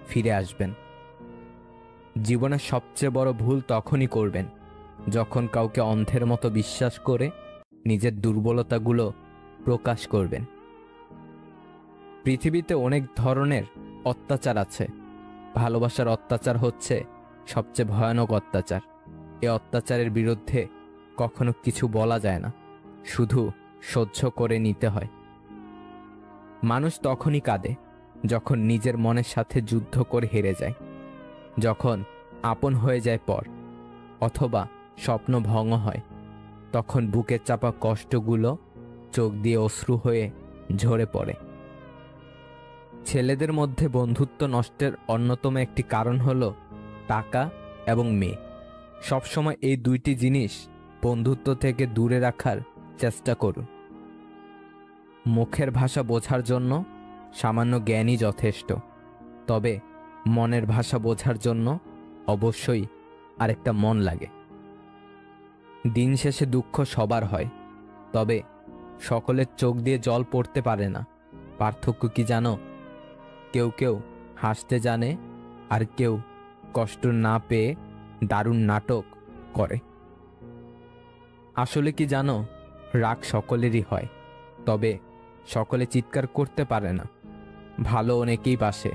ফিরে আসবেন। জীবনের সবচেয়ে বড় ভুল তখনই করবেন যখন কাউকে অন্ধের মতো বিশ্বাস করে নিজের দুর্বলতাগুলো প্রকাশ করবেন। পৃথিবীতে অনেক ধরনের অত্যাচার আছে, ভালোবাসার অত্যাচার হচ্ছে সবচেয়ে ভয়ানক অত্যাচার। এ অত্যাচারের বিরুদ্ধে কখনো কিছু বলা যায় না, শুধু সহ্য করে নিতে হয়। মানুষ তখনই কাঁদে যখন নিজের মনের সাথে যুদ্ধ করে হেরে যায়, যখন আপন হয়ে যায় পর, অথবা স্বপ্ন ভঙ্গ হয়। তখন বুকের চাপা কষ্টগুলো চোখ দিয়ে অশ্রু হয়ে ঝরে পড়ে। ছেলেদের মধ্যে বন্ধুত্ব নষ্টের অন্যতম একটি কারণ হলো টাকা এবং মেয়ে। সবসময় এই দুইটি জিনিস বন্ধুত্ব থেকে দূরে রাখার চেষ্টা করুন। মুখের ভাষা বোঝার জন্য সামান্য জ্ঞানই যথেষ্ট। তবে মনের ভাষা বোঝার জন্য অবশ্যই আরেকটা মন লাগে। দিন শেষে দুঃখ সবার হয়, তবে সকলের চোখ দিয়ে জল পড়তে পারে না। পার্থক্য কি জানো? কেউ কেউ হাসতে জানে, আর কেউ কষ্ট না পেয়ে দারুণ নাটক করে। আসলে কি জানো, রাগ সকলেরই হয়, তবে সকলে চিৎকার করতে পারে না। ভালো অনেকেই বাসে,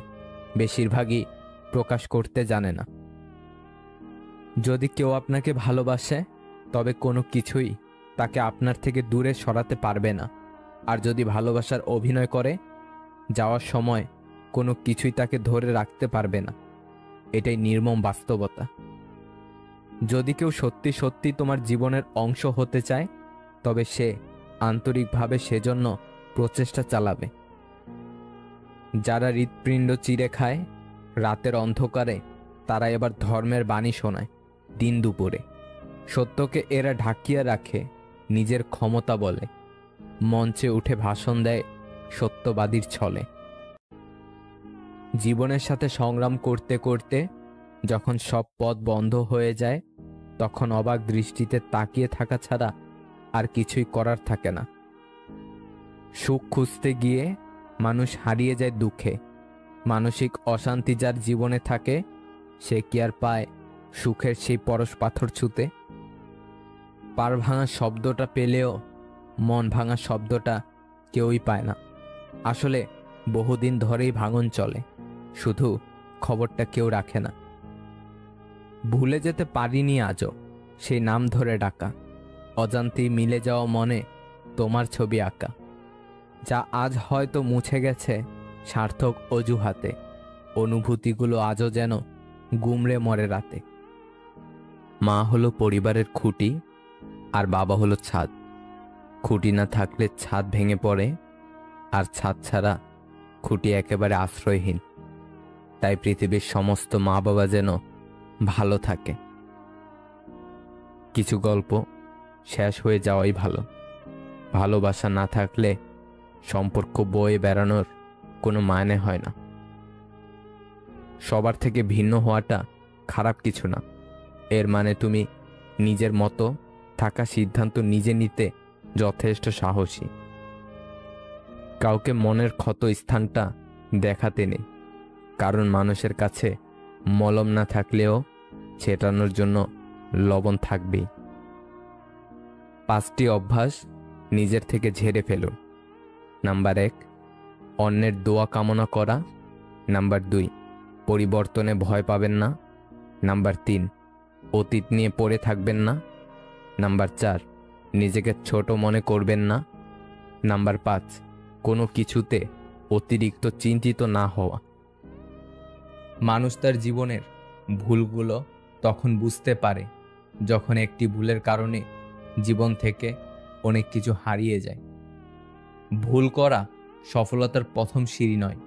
বেশিরভাগই প্রকাশ করতে জানে না। যদি কেউ আপনাকে ভালোবাসে, তবে কোনো কিছুই তাকে আপনার থেকে দূরে সরাতে পারবে না। আর যদি ভালোবাসার অভিনয় করে, যাওয়ার সময় কোনো কিছুই তাকে ধরে রাখতে পারবে না। এটাই নির্মম বাস্তবতা। যদি কেউ সত্যি সত্যি তোমার জীবনের অংশ হতে চায়, তবে সে আন্তরিকভাবে সেজন্য প্রচেষ্টা চালাবে। যারা হৃৎপিণ্ড চিরে খায় রাতের অন্ধকারে, তারা এবার ধর্মের বাণী শোনায় দিন দুপুরে। সত্যকে এরা ঢাকিয়ে রাখে নিজের ক্ষমতা বলে, মঞ্চে উঠে ভাষণ দেয় সত্যবাদীর ছলে। জীবনের সাথে সংগ্রাম করতে করতে যখন সব পথ বন্ধ হয়ে যায়, তখন অবাক দৃষ্টিতে তাকিয়ে থাকা ছাড়া আর কিছুই করার থাকে না। সুখ খুঁজতে গিয়ে মানুষ হারিয়ে যায় দুঃখে। মানসিক অশান্তি যার জীবনে থাকে, সে কি আর পায় সুখের সেই পরশ পাথর ছুঁতে? পার ভাঙা শব্দটা পেলেও মন ভাঙা শব্দটা কেউই পায় না। আসলে বহুদিন ধরেই ভাঙন চলে, শুধু খবরটা কেউ রাখে না। ভুলে যেতে পারিনি আজও সেই নাম ধরে ডাকা, অজান্তেই মিলে যাওয়া মনে তোমার ছবি আঁকা। যা আজ হয়তো মুছে গেছে সার্থক অজুহাতে, অনুভূতিগুলো আজও যেন গুমড়ে মরে রাতে। মা হলো পরিবারের খুঁটি, আর বাবা হলো ছাদ। খুঁটি না থাকলে ছাদ ভেঙে পড়ে, আর ছাদ ছাড়া খুঁটি একেবারে আশ্রয়হীন। তাই পৃথিবীর সমস্ত মা বাবা যেন ভালো থাকে। কিছু গল্প শেষ হয়ে যাওয়াই ভালো। ভালোবাসা না থাকলে সম্পর্ক বয়ে বেড়ানোর কোনো মানে হয় না। সবার থেকে ভিন্ন হওয়াটা খারাপ কিছু না। এর মানে তুমি নিজের মতো থাকা সিদ্ধান্ত নিজে নিতে যথেষ্ট সাহসী। কাউকে মনের ক্ষত স্থানটা দেখাতে নেই, কারণ মানুষের কাছে মলম না থাকলেও ছেটানোর জন্য লবণ থাকবেই। 5টি অভ্যাস নিজের থেকে ঝেড়ে ফেলুন। নাম্বার 1, অন্যের দোয়া কামনা করা। নাম্বার 2, পরিবর্তনে ভয় পাবেন না। নাম্বার 3, অতীত নিয়ে পড়ে থাকবেন না। নাম্বার 4, নিজেকে ছোট মনে করবেন না। নাম্বার 5, কোনো কিছুতে অতিরিক্ত চিন্তিত না হওয়া। মানুষ তার জীবনের ভুলগুলো তখন বুঝতে পারে যখন একটি ভুলের কারণে জীবন থেকে অনেক কিছু হারিয়ে যায়। ভুল করা সফলতার প্রথম সিঁড়ি নয়,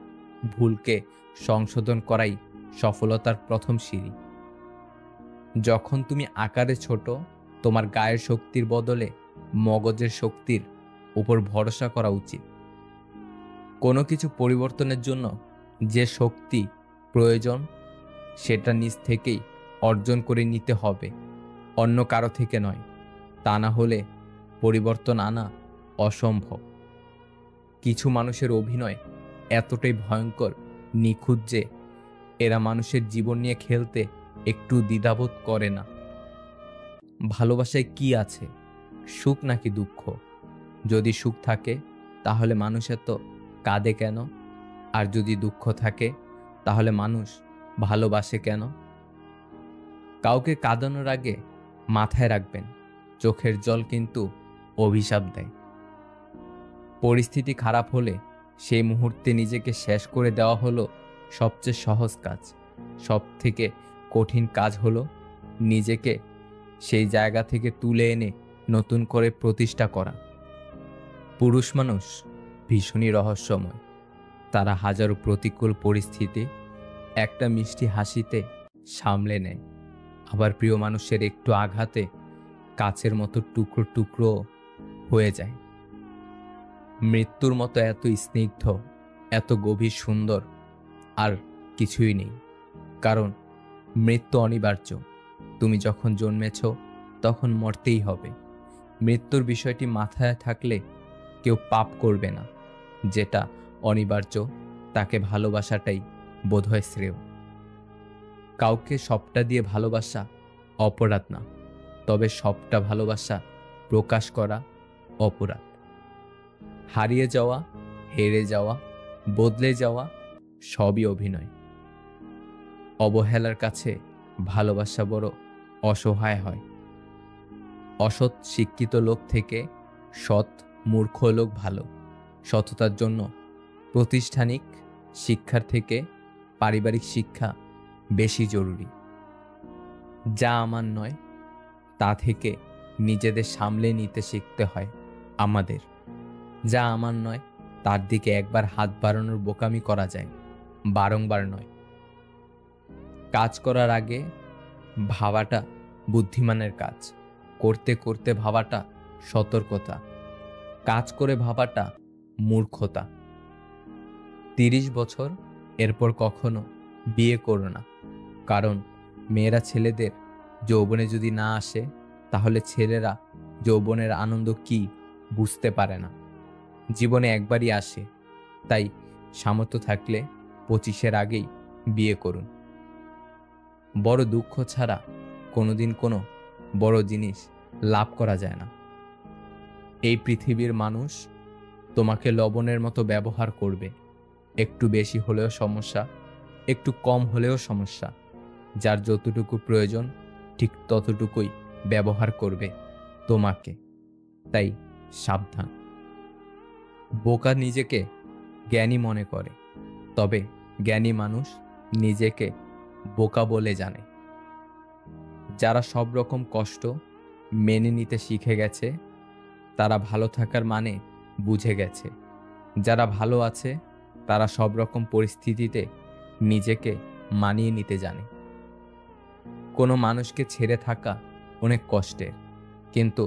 ভুলকে সংশোধন করাই সফলতার প্রথম সিঁড়ি। যখন তুমি আকারে ছোট, তোমার গায়ের শক্তির বদলে মগজের শক্তির উপর ভরসা করা উচিত। কোনো কিছু পরিবর্তনের জন্য যে শক্তি প্রয়োজন, সেটা নিজ থেকেই অর্জন করে নিতে হবে, অন্য কারো থেকে নয়। তা না হলে পরিবর্তন আনা অসম্ভব। কিছু মানুষের অভিনয় এতটাই ভয়ঙ্কর, নিখুঁত যে এরা মানুষের জীবন নিয়ে খেলতে একটু দ্বিধাবোধ করে না। ভালোবাসায় কি আছে, সুখ নাকি দুঃখ? যদি সুখ থাকে তাহলে মানুষ এত কাঁদে কেন? আর যদি দুঃখ থাকে তাহলে মানুষ ভালোবাসে কেন? কাউকে কাঁদানোর আগে মাথায় রাখবেন, চোখের জল কিন্তু অভিশাপ দেয়। পরিস্থিতি খারাপ হলে সেই মুহূর্তে নিজেকে শেষ করে দেওয়া হলো সবচেয়ে সহজ কাজ। সব থেকে কঠিন কাজ হলো নিজেকে সেই জায়গা থেকে তুলে এনে নতুন করে প্রতিষ্ঠা করা। পুরুষ মানুষ ভীষণই রহস্যময়। তারা হাজারো প্রতিকূল পরিস্থিতি একটা মিষ্টি হাসিতে সামলে নেয়, আবার প্রিয় মানুষের একটু আঘাতে কাচের মতো টুকরো টুকরো হয়ে যায়। মৃত্যুর মতো এত স্নিগ্ধ, এত গভীর সুন্দর আর কিছুই নেই। কারণ মৃত্যু অনিবার্য। তুমি যখন জন্মেছ তখন মরতেই হবে। মৃত্যুর বিষয়টি মাথায় থাকলে কেউ পাপ করবে না। যেটা অনিবার্য তাকে ভালোবাসাটাই বোধহয় শ্রেয়। কাউকে সবটা দিয়ে ভালোবাসা অপরাধ না, তবে সবটা ভালোবাসা প্রকাশ করা অপরাধ। হারিয়ে যাওয়া, হেরে যাওয়া, বদলে যাওয়া সবই অভিনয়। অবহেলার কাছে ভালোবাসা বড় অসহায় হয়। অসৎ শিক্ষিত লোক থেকে সৎ মূর্খ লোক ভালো। সততার জন্য প্রাতিষ্ঠানিক শিক্ষার থেকে পারিবারিক শিক্ষা বেশি জরুরি। যা আমার নয় তা থেকে নিজেদের সামলে নিতে শিখতে হয় আমাদের। যা আমার নয় তার দিকে একবার হাত বাড়ানোর বোকামি করা যায়, বারংবার নয়। কাজ করার আগে ভাবাটা বুদ্ধিমানের কাজ, করতে করতে ভাবাটা সতর্কতা, কাজ করে ভাবাটা মূর্খতা। 30 বছর এরপর কখনো বিয়ে করো না। কারণ মেয়েরা ছেলেদের যৌবনে যদি না আসে তাহলে ছেলেরা যৌবনের আনন্দ কি বুঝতে পারে না। জীবনে একবারই আসে, তাই সামর্থ্য থাকলে 25-এর আগেই বিয়ে করুন। বড় দুঃখ ছাড়া কোনোদিন কোনো বড় জিনিস লাভ করা যায় না। এই পৃথিবীর মানুষ তোমাকে লবণের মতো ব্যবহার করবে। একটু বেশি হলেও সমস্যা, একটু কম হলেও সমস্যা। যার যতটুকু প্রয়োজন ঠিক ততটুকুই ব্যবহার করবে তোমাকে। তাই সাবধান। বোকা নিজেকে জ্ঞানী মনে করে, তবে জ্ঞানী মানুষ নিজেকে বোকা বলে জানে। যারা সব রকম কষ্ট মেনে নিতে শিখে গেছে তারা ভালো থাকার মানে বুঝে গেছে। যারা ভালো আছে তারা সব রকম পরিস্থিতিতে নিজেকে মানিয়ে নিতে জানে। কোনো মানুষকে ছেড়ে থাকা অনেক কষ্টের, কিন্তু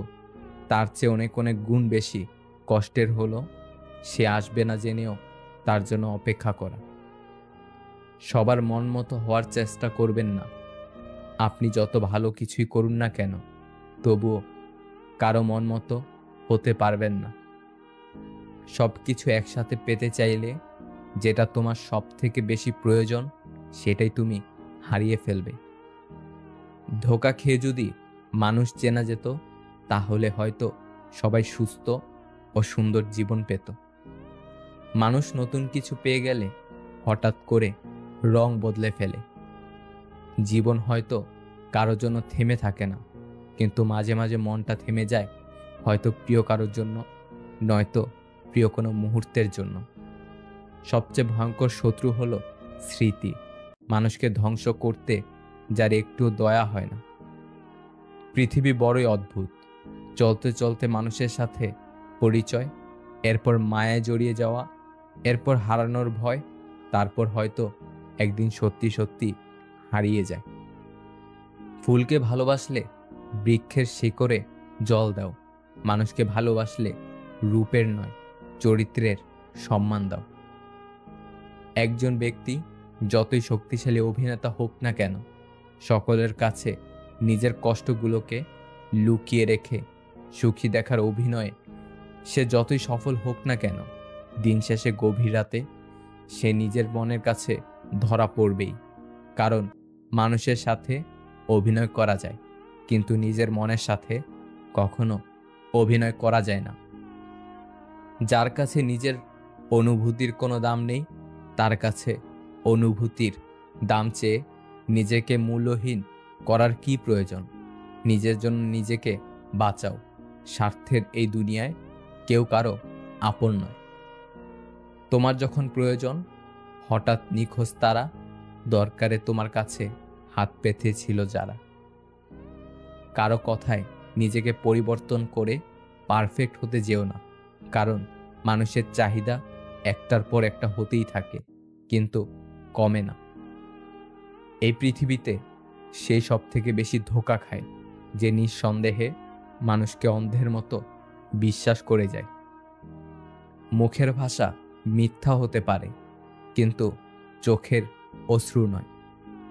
তার চেয়ে অনেক অনেক গুণ বেশি কষ্টের হলো সে আসবে না জেনেও তার জন্য অপেক্ষা করা। সবার মন মতো হওয়ার চেষ্টা করবেন না। আপনি যত ভালো কিছুই করুন না কেন, তবুও কারো মন মতো হতে পারবেন না। সব কিছু একসাথে পেতে চাইলে যেটা তোমার সব থেকে বেশি প্রয়োজন সেটাই তুমি হারিয়ে ফেলবে। ধোঁকা খেয়ে যদি মানুষ চেনা যেত তাহলে হয়তো সবাই সুস্থ ও সুন্দর জীবন পেত। মানুষ নতুন কিছু পেয়ে গেলে হঠাৎ করে রং বদলে ফেলে। জীবন হয়তো কারোর জন্য থেমে থাকে না, কিন্তু মাঝে মাঝে মনটা থেমে যায়, হয়তো প্রিয় কারোর জন্য, নয়তো প্রিয় কোনো মুহূর্তের জন্য। সবচেয়ে ভয়ঙ্কর শত্রু হলো স্মৃতি, মানুষকে ধ্বংস করতে যার একটুও দয়া হয় না। পৃথিবী বড়ই অদ্ভুত। চলতে চলতে মানুষের সাথে পরিচয়, এরপর মায়ায় জড়িয়ে যাওয়া, এরপর হারানোর ভয়, তারপর হয়তো একদিন সত্যি সত্যি হারিয়ে যায়। ফুলকে ভালোবাসলে বৃক্ষের শিকড়ে জল দাও। মানুষকে ভালোবাসলে রূপের নয় চরিত্রের সম্মান দাও। একজন ব্যক্তি যতই শক্তিশালী অভিনেতা হোক না কেন, সকলের কাছে নিজের কষ্টগুলোকে লুকিয়ে রেখে সুখী দেখার অভিনয়ে সে যতই সফল হোক না কেন, দিন শেষে গভীর রাতে সে নিজের মনের কাছে ধরা পড়বেই। কারণ মানুষের সাথে অভিনয় করা যায়, কিন্তু নিজের মনের সাথে কখনো অভিনয় করা যায় না। যার কাছে নিজের অনুভূতির কোনো দাম নেই, তার কাছে অনুভূতির দাম চেয়ে নিজেকে মূল্যহীন করার কি প্রয়োজন? নিজের জন্য নিজেকে বাঁচাও। স্বার্থের এই দুনিয়ায় কেউ কারো আপন নয়। তোমার যখন প্রয়োজন হঠাৎ নিখোঁজ তারা, দরকারে তোমার কাছে হাত পেতেছিল যারা। কারো কথায় নিজেকে পরিবর্তন করে পারফেক্ট হতে যেও না, কারণ মানুষের চাহিদা একটার পর একটা হতেই থাকে, কিন্তু কমে না। এই পৃথিবীতে সেই সব থেকে বেশি ধোঁকা খায় যে নিঃসন্দেহে মানুষকে অন্ধের মতো বিশ্বাস করে যায়। মুখের ভাষা মিথ্যা হতে পারে, কিন্তু চোখের অশ্রু নয়।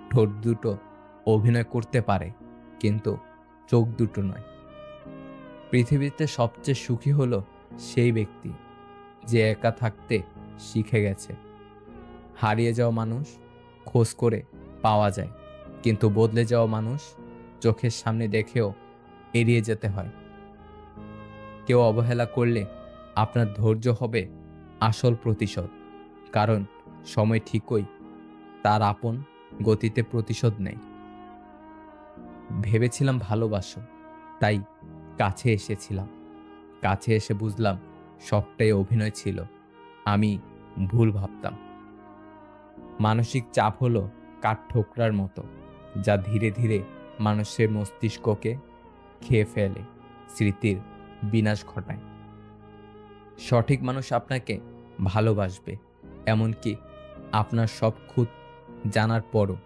ঠোঁট দুটো অভিনয় করতে পারে, কিন্তু চোখ দুটো নয়। পৃথিবীতে সবচেয়ে সুখী হলো সেই ব্যক্তি যে একা থাকতে শিখে গেছে। হারিয়ে যাওয়া মানুষ খোঁজ করে পাওয়া যায়, কিন্তু বদলে যাওয়া মানুষ চোখের সামনে দেখেও এড়িয়ে যেতে হয়। কেউ অবহেলা করলে আপনার ধৈর্য হবে আসল প্রতিশোধ, কারণ সময় ঠিকই তার আপন গতিতে প্রতিশোধ নেয়। ভেবেছিলাম ভালোবাসো, তাই কাছে এসেছিলাম। কাছে এসে বুঝলাম সবটাই অভিনয় ছিল, আমি ভুল ভাবতাম। মানসিক চাপ হলো কাঠঠোকরার মতো, যা ধীরে ধীরে মানুষের মস্তিষ্ককে খেয়ে ফেলে, স্মৃতির বিনাশ ঘটায়। সঠিক মানুষ আপনাকে ভালোবাসবে, এমনকি আপনার সব খুঁত জানার পরও।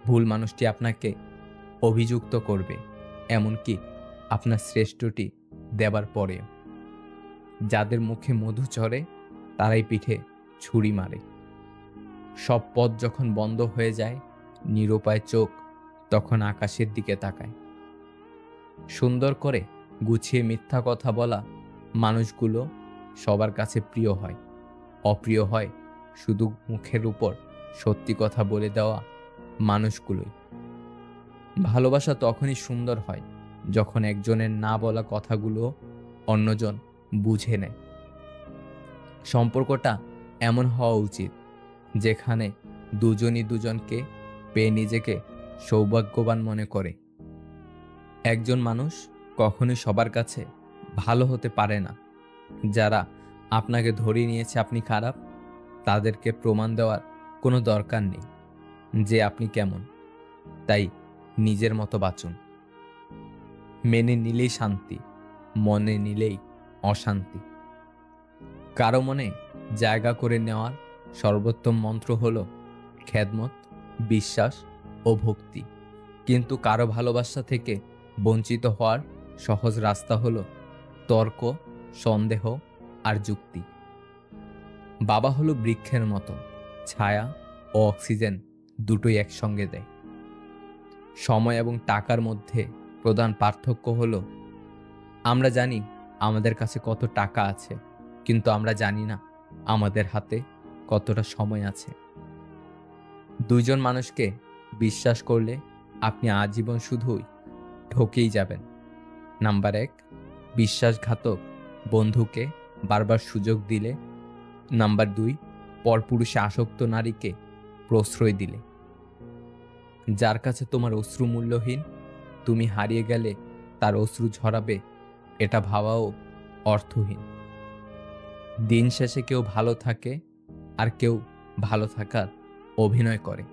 ভুল মানুষটি আপনাকে অভিযুক্ত করবে, এমনকি আপনার শ্রেষ্ঠটি দেবার পরেও। যাদের মুখে মধু চড়ে তারাই পিঠে ছুরি মারে। সব পথ যখন বন্ধ হয়ে যায়, নিরুপায় চোখ তখন আকাশের দিকে তাকায়। সুন্দর করে গুছিয়ে মিথ্যা কথা বলা মানুষগুলো সবার কাছে প্রিয় হয়। অপ্রিয় হয় শুধু মুখের উপর সত্যি কথা বলে দেওয়া মানুষগুলোই। ভালোবাসা তখনই সুন্দর হয় যখন একজনের না বলা কথাগুলো অন্যজন বুঝে নেয়। সম্পর্কটা এমন হওয়া উচিত যেখানে দুজনই দুজনকে পেয়ে নিজেকে সৌভাগ্যবান মনে করে। একজন মানুষ কখনোই সবার কাছে ভালো হতে পারে না। যারা আপনাকে ধরিয়ে নিয়েছে আপনি খারাপ, তাদেরকে প্রমাণ দেওয়ার কোনো দরকার নেই যে আপনি কেমন। তাই নিজের মতো বাঁচুন। মেনে নিলেই শান্তি, মনে নিলেই অশান্তি। কারো মনে জায়গা করে নেওয়ার সর্বোত্তম মন্ত্র হলো খেদমত, বিশ্বাস ও ভক্তি। কিন্তু কারো ভালোবাসা থেকে বঞ্চিত হওয়ার সহজ রাস্তা হলো তর্ক, সন্দেহ আর যুক্তি। বাবা হলো বৃক্ষের মতো, ছায়া ও অক্সিজেন দুটোই একসঙ্গে দেয়। সময় এবং টাকার মধ্যে প্রধান পার্থক্য হলো আমরা জানি আমাদের কাছে কত টাকা আছে, কিন্তু আমরা জানি না আমাদের হাতে কতটা সময় আছে। দুইজন মানুষকে বিশ্বাস করলে আপনি আজীবন শুধুই ঠকেই যাবেন। নাম্বার 1, বিশ্বাসঘাতক বন্ধুকে বারবার সুযোগ দিলে। নাম্বার 2, পরপুরুষে আসক্ত নারীকে প্রশ্রয় দিলে। যার কাছে তোমার অশ্রু মূল্যহীন, তুমি হারিয়ে গেলে তার অশ্রু ঝরাবে, এটা ভাবাও অর্থহীন। দিন শেষে কেউ ভালো থাকে আর কেউ ভালো থাকার অভিনয় করে।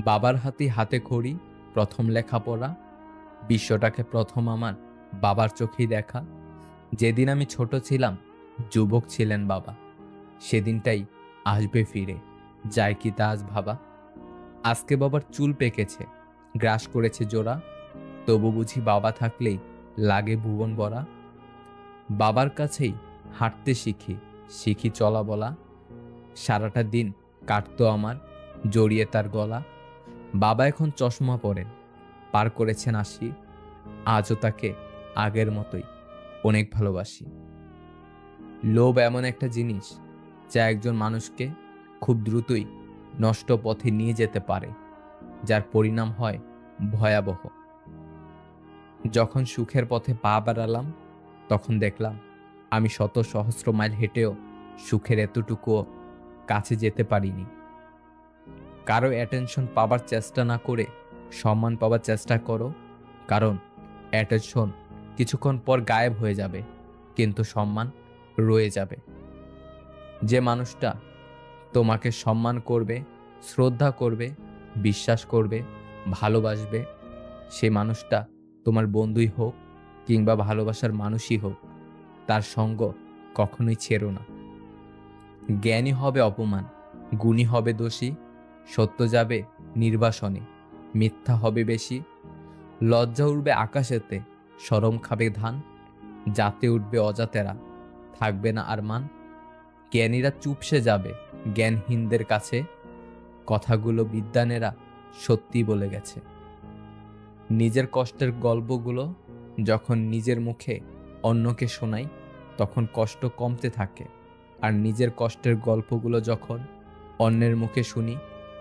বাবার হাতে খড়ি, প্রথম লেখাপড়া। বিশ্বটাকে প্রথম আমার বাবার চোখেই দেখা। যেদিন আমি ছোট ছিলাম, যুবক ছিলেন বাবা, সেদিনটাই আসবে ফিরে, যায় কি তা আজ ভাবা। আজকে বাবার চুল পেকেছে, গ্রাস করেছে জোড়া, তবু বুঝি বাবা থাকলেই লাগে ভুবন ভরা। বাবার কাছেই হাঁটতে শিখি চলা বলা। সারাটা দিন কাটতো আমার জড়িয়ে তার গলা। বাবা এখন চশমা পরেন, পার করেছেন 80, আজও তাকে আগের মতোই অনেক ভালোবাসি। লোভ এমন একটা জিনিস যা একজন মানুষকে খুব দ্রুতই নষ্ট পথে নিয়ে যেতে পারে, যার পরিণাম হয় ভয়াবহ। যখন সুখের পথে পা বাড়ালাম, তখন দেখলাম আমি শত সহস্র মাইল হেঁটেও সুখের এতটুকুও কাছে যেতে পারিনি। কারো অ্যাটেনশন পাবার চেষ্টা না করে সম্মান পাবার চেষ্টা করো, কারণ অ্যাটেনশন কিছুক্ষণ পর গায়েব হয়ে যাবে, কিন্তু সম্মান রয়ে যাবে। যে মানুষটা তোমাকে সম্মান করবে, শ্রদ্ধা করবে, বিশ্বাস করবে, ভালোবাসবে, সে মানুষটা তোমার বন্ধুই হোক কিংবা ভালোবাসার মানুষই হোক, তার সঙ্গ কখনোই ছেড়ো না। জ্ঞানী হবে অপমান, গুণী হবে দোষী, সত্য যাবে নির্বাসনে, মিথ্যা হবে বেশি। লজ্জা উঠবে আকাশেতে, শরম খাবে ধান, যাতে উঠবে অজাতেরা, থাকবে না আর মান। জ্ঞানীরা চুপসে যাবে জ্ঞানহীনদের কাছে। কথাগুলো বিদ্বানেরা সত্যি বলে গেছে। নিজের কষ্টের গল্পগুলো যখন নিজের মুখে অন্যকে শোনাই তখন কষ্ট কমতে থাকে, আর নিজের কষ্টের গল্পগুলো যখন অন্যের মুখে শুনি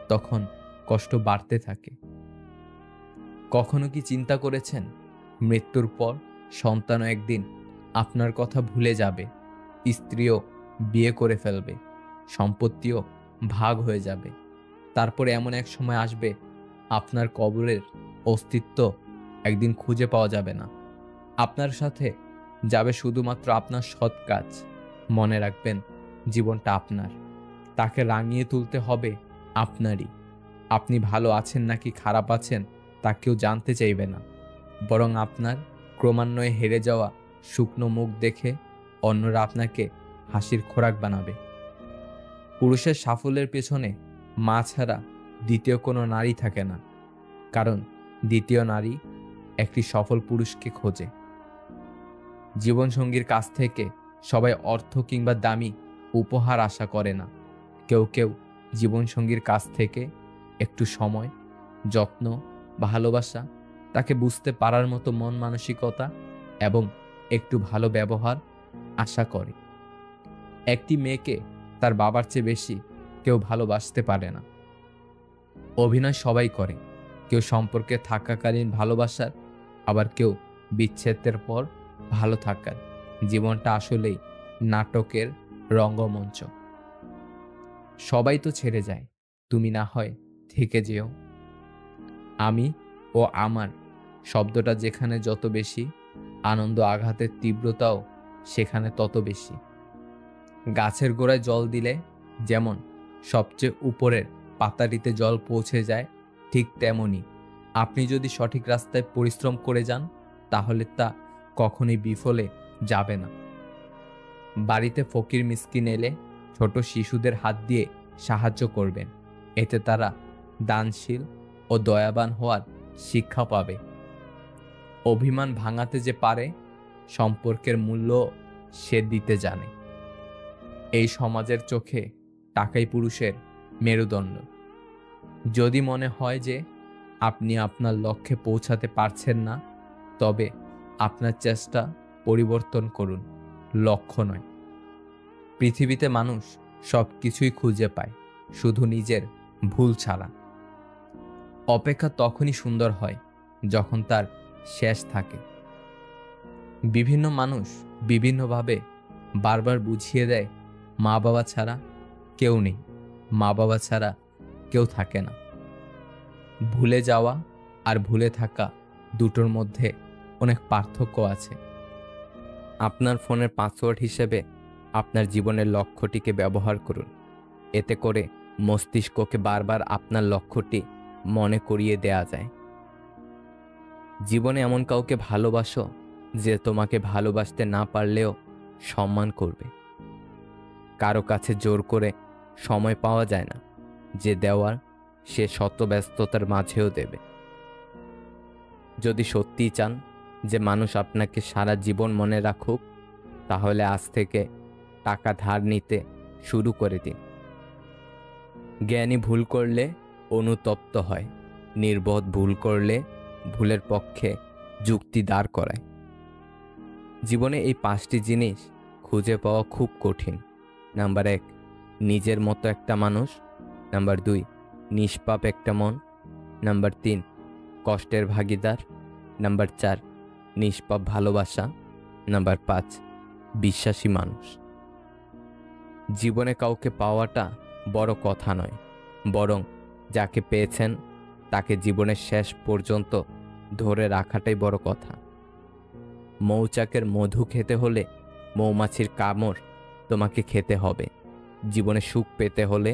তখন কষ্ট বাড়তে থাকে। কখনো কি চিন্তা করেছেন মৃত্যুর পর সন্তানও একদিন আপনার কথা ভুলে যাবে, স্ত্রীও বিয়ে করে ফেলবে, সম্পত্তিও ভাগ হয়ে যাবে, তারপরে এমন এক সময় আসবে আপনার কবরের অস্তিত্ব একদিন খুঁজে পাওয়া যাবে না। আপনার সাথে যাবে শুধুমাত্র আপনার সৎ কাজ। মনে রাখবেন জীবনটা আপনার, তাকে রাঙিয়ে তুলতে হবে আপনারই। আপনি ভালো আছেন নাকি খারাপ আছেন তা কেউ জানতে চাইবে না, বরং আপনার ক্রমান্বয়ে হেরে যাওয়া শুকনো মুখ দেখে অন্যরা আপনাকে হাসির খোরাক বানাবে। পুরুষের সাফল্যের পেছনে মা ছাড়া দ্বিতীয় কোনো নারী থাকে না, কারণ দ্বিতীয় নারী একটি সফল পুরুষকে খোঁজে। জীবনসঙ্গীর কাছ থেকে সবাই অর্থ কিংবা দামি উপহার আশা করে না। কেউ কেউ জীবনসঙ্গীর কাছ থেকে একটু সময়, যত্ন, ভালোবাসা, তাকে বুঝতে পারার মতো মন মানসিকতা এবং একটু ভালো ব্যবহার আশা করে। একটি মেয়েকে তার বাবার চেয়ে বেশি কেউ ভালোবাসতে পারে না। অভিনয় সবাই করে, কেউ সম্পর্কে থাকাকালীন ভালোবাসার, আবার কেউ বিচ্ছেদের পর ভালো থাকার। জীবনটা আসলেই নাটকের রঙ্গমঞ্চ। সবাই তো ছেড়ে যায়, তুমি না হয় থেকে যেও। আমি ও আমার শব্দটা যেখানে যত বেশি, আনন্দ আঘাতের তীব্রতাও সেখানে তত বেশি। গাছের গোড়ায় জল দিলে যেমন সবচেয়ে উপরের পাতাটিতে জল পৌঁছে যায়, ঠিক তেমনি আপনি যদি সঠিক রাস্তায় পরিশ্রম করে যান তাহলে তা কখনোই বিফলে যাবে না। বাড়িতে ফকির মিসকিন এলে ছোট শিশুদের হাত দিয়ে সাহায্য করবেন, এতে তারা দানশীল ও দয়াবান হওয়ার শিক্ষা পাবে। অভিমান ভাঙাতে যে পারে, সম্পর্কের মূল্য সে দিতে জানে। এই সমাজের চোখে টাকাই পুরুষের মেরুদণ্ড। যদি মনে হয় যে আপনি আপনার লক্ষ্যে পৌঁছাতে পারছেন না, তবে আপনার চেষ্টা পরিবর্তন করুন, লক্ষ্য নয়। পৃথিবীতে মানুষ সব কিছুই খুঁজে পায়, শুধু নিজের ভুল ছাড়া। অপেক্ষা তখনই সুন্দর হয় যখন তার শেষ থাকে। বিভিন্ন মানুষ বিভিন্নভাবে বারবার বুঝিয়ে দেয় মা বাবা ছাড়া কেউ নেই, মা বাবা ছাড়া কেউ থাকে না। ভুলে যাওয়া আর ভুলে থাকা দুটোর মধ্যে অনেক পার্থক্য আছে। আপনার ফোনের পাসওয়ার্ড হিসেবে আপনার জীবনের লক্ষ্যটিকে ব্যবহার করুন, এতে করে মস্তিষ্ককে বারবার আপনার লক্ষ্যটি মনে করিয়ে দেয়া যায়। জীবনে এমন কাউকে ভালোবাসো যে তোমাকে ভালোবাসতে না পারলেও সম্মান করবে। কারো কাছে জোর করে সময় পাওয়া যায় না, যে দেওয়ার সে শত ব্যস্ততার মাঝেও দেবে। যদি সত্যিই চান যে মানুষ আপনাকে সারা জীবন মনে রাখুক, তাহলে আজ থেকে টাকা ধার নিতে শুরু করে দিন। জ্ঞানী ভুল করলে অনুতপ্ত হয়, নির্বোধ ভুল করলে ভুলের পক্ষে যুক্তি দাঁড় করায়। জীবনে এই 5টি জিনিস খুঁজে পাওয়া খুব কঠিন। নাম্বার 1, নিজের মতো একটা মানুষ। নাম্বার 2, নিষ্পাপ একটা মন। নাম্বার 3, কষ্টের ভাগিদার। নাম্বার 4, নিষ্পাপ ভালোবাসা। নাম্বার 5, বিশ্বাসী মানুষ। জীবনে কাউকে পাওয়াটা বড় কথা নয়, বরং যাকে পেয়েছেন তাকে জীবনের শেষ পর্যন্ত ধরে রাখাটাই বড় কথা। মৌচাকের মধু খেতে হলে মৌমাছির কামড় তোমাকে খেতে হবে। জীবনে সুখ পেতে হলে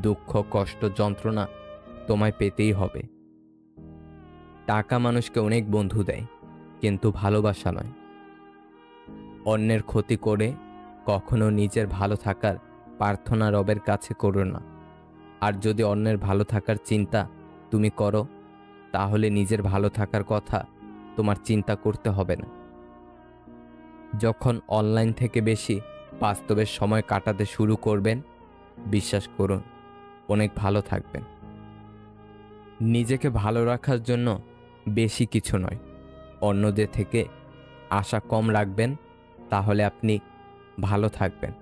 দুঃখ, কষ্ট, যন্ত্রণা তোমায় পেতেই হবে। টাকা মানুষকে অনেক বন্ধু দেয়, কিন্তু ভালোবাসা নয়। অন্যের ক্ষতি করে কখনো নিজের ভালো থাকার প্রার্থনা রবের কাছে করো না। আর যদি অন্যের ভালো থাকার চিন্তা তুমি করো, তাহলে নিজের ভালো থাকার কথা তোমার চিন্তা করতে হবে না। যখন অনলাইন থেকে বেশি বাস্তবের সময় কাটাতে শুরু করবেন, বিশ্বাস করুন অনেক ভালো থাকবেন। নিজেকে ভালো রাখার জন্য বেশি কিছু নয়, অন্যদের থেকে আশা কম রাখবেন, তাহলে আপনি ভালো থাকবেন।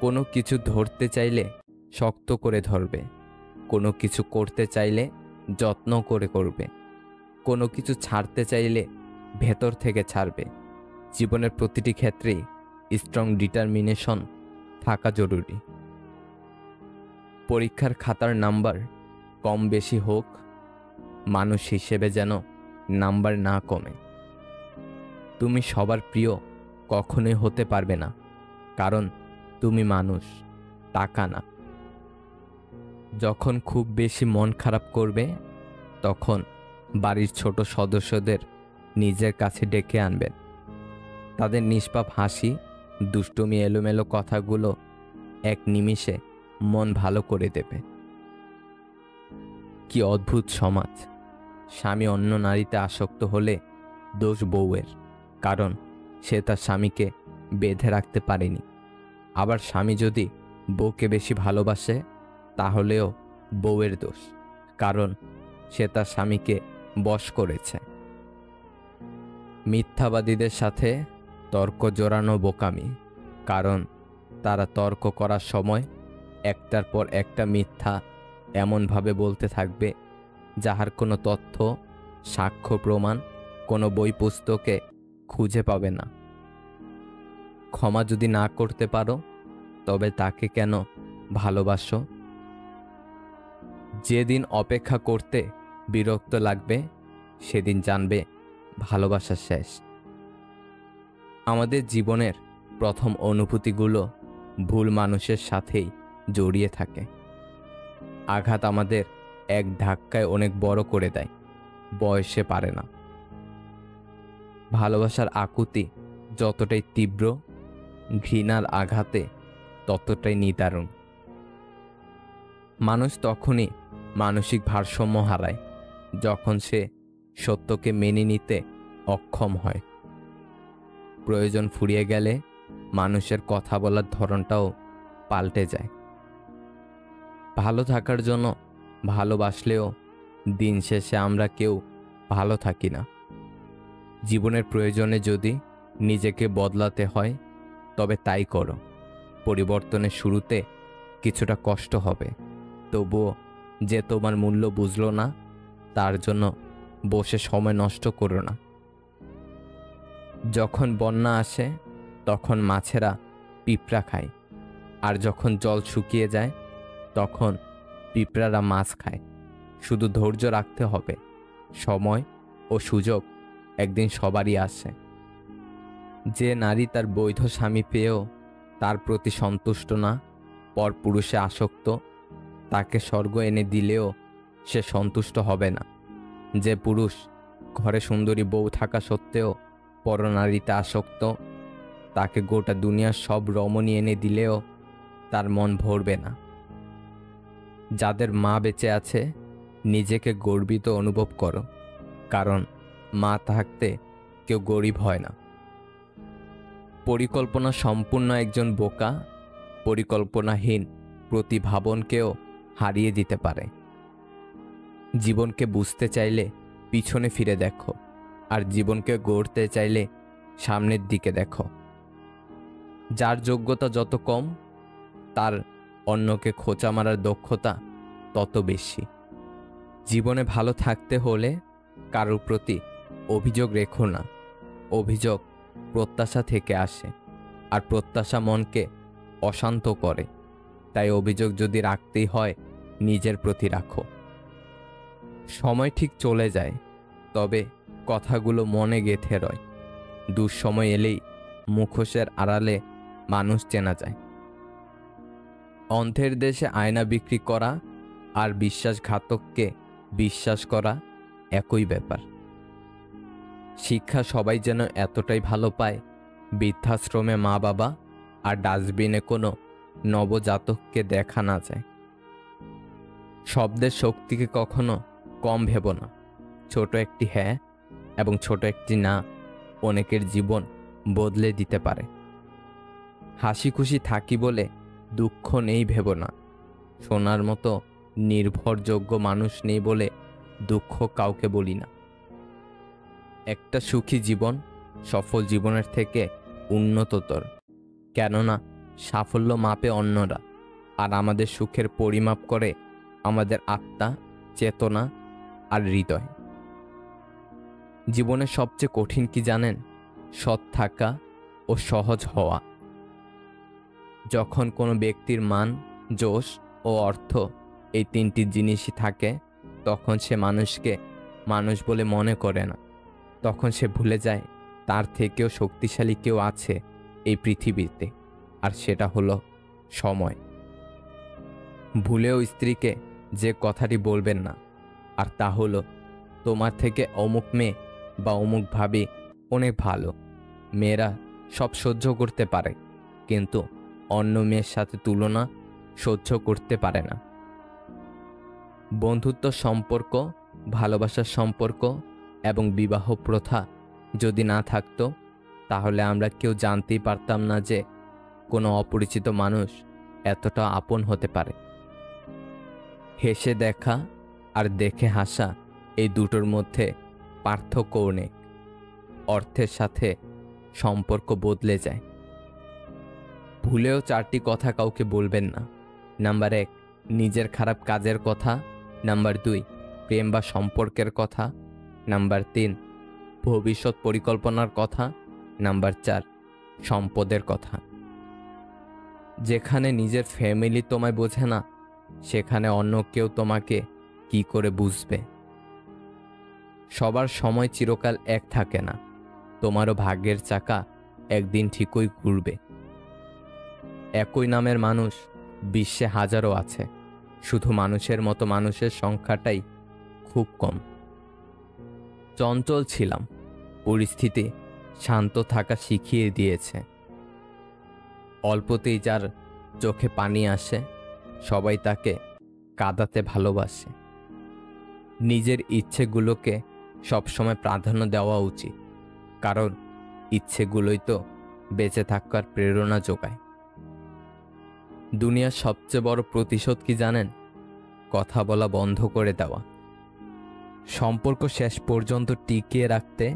কোনো কিছু ধরতে চাইলে শক্ত করে ধরবে, কোনো কিছু করতে চাইলে যত্ন করে করবে, কোনো কিছু ছাড়তে চাইলে ভেতর থেকে ছাড়বে। জীবনের প্রতিটি ক্ষেত্রেই স্ট্রং ডিটারমিনেশন থাকা জরুরি। পরীক্ষার খাতার নাম্বার কম বেশি হোক, মানুষ হিসেবে যেন নাম্বার না কমে। তুমি সবার প্রিয় কখনোই হতে পারবে না, কারণ তুমি মানুষ, টাকা না। যখন খুব বেশি মন খারাপ করবে, তখন বাড়ির ছোট সদস্যদের নিজের কাছে ডেকে আনবেন। তাদের নিষ্পাপ হাসি, দুষ্টুমি, এলোমেলো কথাগুলো এক নিমিষে মন ভালো করে দেবে। কি অদ্ভুত সমাজ! স্বামী অন্য নারীতে আসক্ত হলে দোষ বউয়ের, কারণ সে তার স্বামীকে বেঁধে রাখতে পারেনি। আবার স্বামী যদি বউকে বেশি ভালোবাসে, তাহলেও বউয়ের দোষ, কারণ সে তার স্বামীকে বশ করেছে। মিথ্যাবাদীদের সাথে তর্ক জোড়ানো বোকামি, কারণ তারা তর্ক করার সময় একটার পর একটা মিথ্যা এমনভাবে বলতে থাকবে, যাহার কোনো তথ্য, সাক্ষ্য, প্রমাণ কোনো বই পুস্তকে খুঁজে পাবে না। ক্ষমা যদি না করতে পারো, তবে তাকে কেন ভালোবাসো? যেদিন অপেক্ষা করতে বিরক্ত লাগবে, সেদিন জানবে ভালোবাসা শেষ। আমাদের জীবনের প্রথম অনুভূতিগুলো ভুল মানুষের সাথেই জড়িয়ে থাকে। আঘাত আমাদের এক ধাক্কায় অনেক বড় করে দেয়, বয়সে পারে না। ভালোবাসার আকুতি যতটাই তীব্র, ঘৃণার আঘাতে ততটাই নিদারুণ। মানুষ তখনই মানসিক ভারসাম্য হারায়, যখন সে সত্যকে মেনে নিতে অক্ষম হয়। প্রয়োজন ফুরিয়ে গেলে মানুষের কথা বলার ধরনটাও পাল্টে যায়। ভালো থাকার জন্য ভালোবাসলেও দিন শেষে আমরা কেউ ভালো থাকি না। জীবনের প্রয়োজনে যদি নিজেকে বদলাতে হয়, তবে তাই করো। পরিবর্তনের শুরুতে কিছুটা কষ্ট হবে, তবুও যে তোমার মূল্য বুঝলো না, তার জন্য বসে সময় নষ্ট করো না। যখন বন্যা আসে, তখন মাছেরা পিঁপড়া খায়, আর যখন জল শুকিয়ে যায়, তখন পিঁপড়ারা মাছ খায়। শুধু ধৈর্য রাখতে হবে, সময় ও সুযোগ একদিন সবারই আসে। যে নারী তার বৈধ স্বামী পেয়েও তার প্রতি সন্তুষ্ট না, পরপুরুষে আসক্ত, তাকে স্বর্গ এনে দিলেও সে সন্তুষ্ট হবে না। যে পুরুষ ঘরে সুন্দরী বউ থাকা সত্ত্বেও পরনারীতে আসক্ত, তাকে গোটা দুনিয়ার সব রমণী এনে দিলেও তার মন ভরবে না। যাদের মা বেঁচে আছে, নিজেকে গর্বিত অনুভব করো, কারণ মা থাকতে কেউ গরিব হয় না। পরিকল্পনা সম্পূর্ণ একজন বোকা, পরিকল্পনাহীন প্রতিভাবনকেও হারিয়ে দিতে পারে। জীবনকে বুঝতে চাইলে পিছনে ফিরে দেখো, আর জীবনকে গড়তে চাইলে সামনের দিকে দেখো। যার যোগ্যতা যত কম, তার অন্যকে খোঁচা মারার দক্ষতা তত বেশি। জীবনে ভালো থাকতে হলে কারোর প্রতি অভিযোগ রেখো না। অভিযোগ প্রত্যাশা থেকে আসে, আর প্রত্যাশা মনকে অশান্ত করে। তাই অভিযোগ যদি রাখতেই হয়, নিজের প্রতি রাখো। সময় ঠিক চলে যায়, তবে কথাগুলো মনে গেঁথে রয়। দুঃসময় এলেই মুখোশের আড়ালে মানুষ চেনা যায়। অন্ধের দেশে আয়না বিক্রি করা আর বিশ্বাসঘাতককে বিশ্বাস করা একই ব্যাপার। শিক্ষা সবাই যেন এতটাই ভালো পায়, বৃদ্ধাশ্রমে মা বাবা আর ডাস্টবিনে কোনো নবজাতককে দেখা না যায়। শব্দের শক্তিকে কখনো কম ভেবো না। ছোট একটি হ্যাঁ এবং ছোট একটি না অনেকের জীবন বদলে দিতে পারে। হাসি খুশি থাকি বলে দুঃখ নেই ভেবো না। সোনার মতো নির্ভরযোগ্য মানুষ নেই বলে দুঃখ কাউকে বলি না। একটা সুখী জীবন সফল জীবনের থেকে উন্নততর, কেননা সাফল্য মাপে অন্যরা, আর আমাদের সুখের পরিমাপ করে আমাদের আত্মা, চেতনা আর হৃদয়। জীবনের সবচেয়ে কঠিন কি জানেন? সৎ থাকা ও সহজ হওয়া। যখন কোনো ব্যক্তির মান, যশ ও অর্থ এই তিনটি জিনিসই থাকে, তখন সে মানুষকে মানুষ বলে মনে করে না। তখন সে ভুলে যায় তার থেকেও শক্তিশালী কেউ আছে এই পৃথিবীতে, আর সেটা হলো সময়। ভুলেও স্ত্রীকে যে কথাটি বলবেন না, আর তা হলো, তোমার থেকে অমুক মেয়ে বা অমুক ভাবি অনেক ভালো। মেয়েরা সব সহ্য করতে পারে, কিন্তু অন্য মেয়ের সাথে তুলনা সহ্য করতে পারে না। বন্ধুত্ব সম্পর্ক, ভালোবাসার সম্পর্ক এবং বিবাহ প্রথা যদি না থাকতো, তাহলে আমরা কেউ জানতেই পারতাম না যে কোনো অপরিচিত মানুষ এতটা আপন হতে পারে। হেসে দেখা আর দেখে হাসা, এই দুটোর মধ্যে পার্থক্য অনেক। অর্থের সাথে সম্পর্ক বদলে যায়। ভুলেও 4টি কথা কাউকে বলবেন না। নাম্বার 1, নিজের খারাপ কাজের কথা। নাম্বার 2, প্রেম বা সম্পর্কের কথা। নাম্বার 3, ভবিষ্যৎ পরিকল্পনার কথা। নাম্বার 4, সম্পদের কথা। যেখানে নিজের ফ্যামিলি তোমায় বোঝে না, সেখানে অন্য কেউ তোমাকে কি করে বুঝবে? সবার সময় চিরকাল এক থাকে না। তোমারও ভাগ্যের চাকা একদিন ঠিকই ঘুরবে। একই নামের মানুষ বিশ্বে হাজারো আছে, শুধু মানুষের মতো মানুষের সংখ্যাটাই খুব কম। চঞ্চল ছিলাম, পরিস্থিতি শান্ত থাকা শিখিয়ে দিয়েছে। অল্পতেই যার চোখে পানি আসে, সবাই তাকে কাঁদাতে ভালোবাসে। নিজের ইচ্ছেগুলোকে সবসময় প্রাধান্য দেওয়া উচিত, কারণ ইচ্ছেগুলোই তো বেঁচে থাকার প্রেরণা যোগায়। দুনিয়ার সবচেয়ে বড় প্রতিশোধ কি জানেন? কথা বলা বন্ধ করে দেওয়া। সম্পর্ক শেষ পর্যন্ত টিকিয়ে রাখতে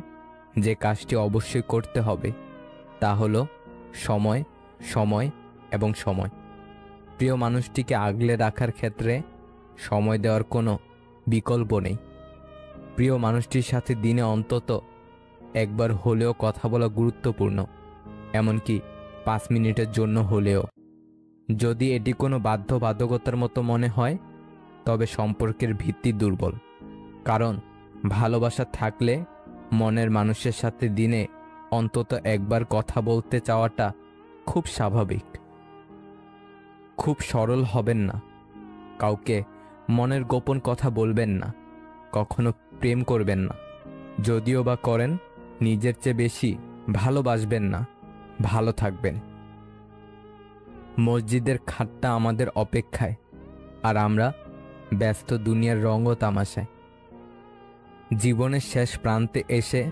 যে কাজটি অবশ্যই করতে হবে, তা হলো সময়, সময় এবং সময়। প্রিয় মানুষটিকে আগলে রাখার ক্ষেত্রে সময় দেওয়ার কোনো বিকল্প নেই। প্রিয় মানুষটির সাথে দিনে অন্তত একবার হলেও কথা বলা গুরুত্বপূর্ণ, এমনকি 5 মিনিটের জন্য হলেও। যদি এটি কোনো বাধ্যবাধকতার মতো মনে হয়, তবে সম্পর্কের ভিত্তি দুর্বল। কারণ ভালোবাসা থাকলে মনের মানুষের সাথে দিনে অন্তত একবার কথা বলতে চাওয়াটা খুব স্বাভাবিক। খুব সরল হবেন না, কাউকে মনের গোপন কথা বলবেন না, কখনো প্রেম করবেন না। যদিও বা করেন, নিজের চেয়ে বেশি ভালোবাসবেন না, ভালো থাকবেন। মসজিদের খাটটা আমাদের অপেক্ষায়, আর আমরা ব্যস্ত দুনিয়ার রঙ ও তামাশায়। জীবনের শেষ প্রান্তে এসে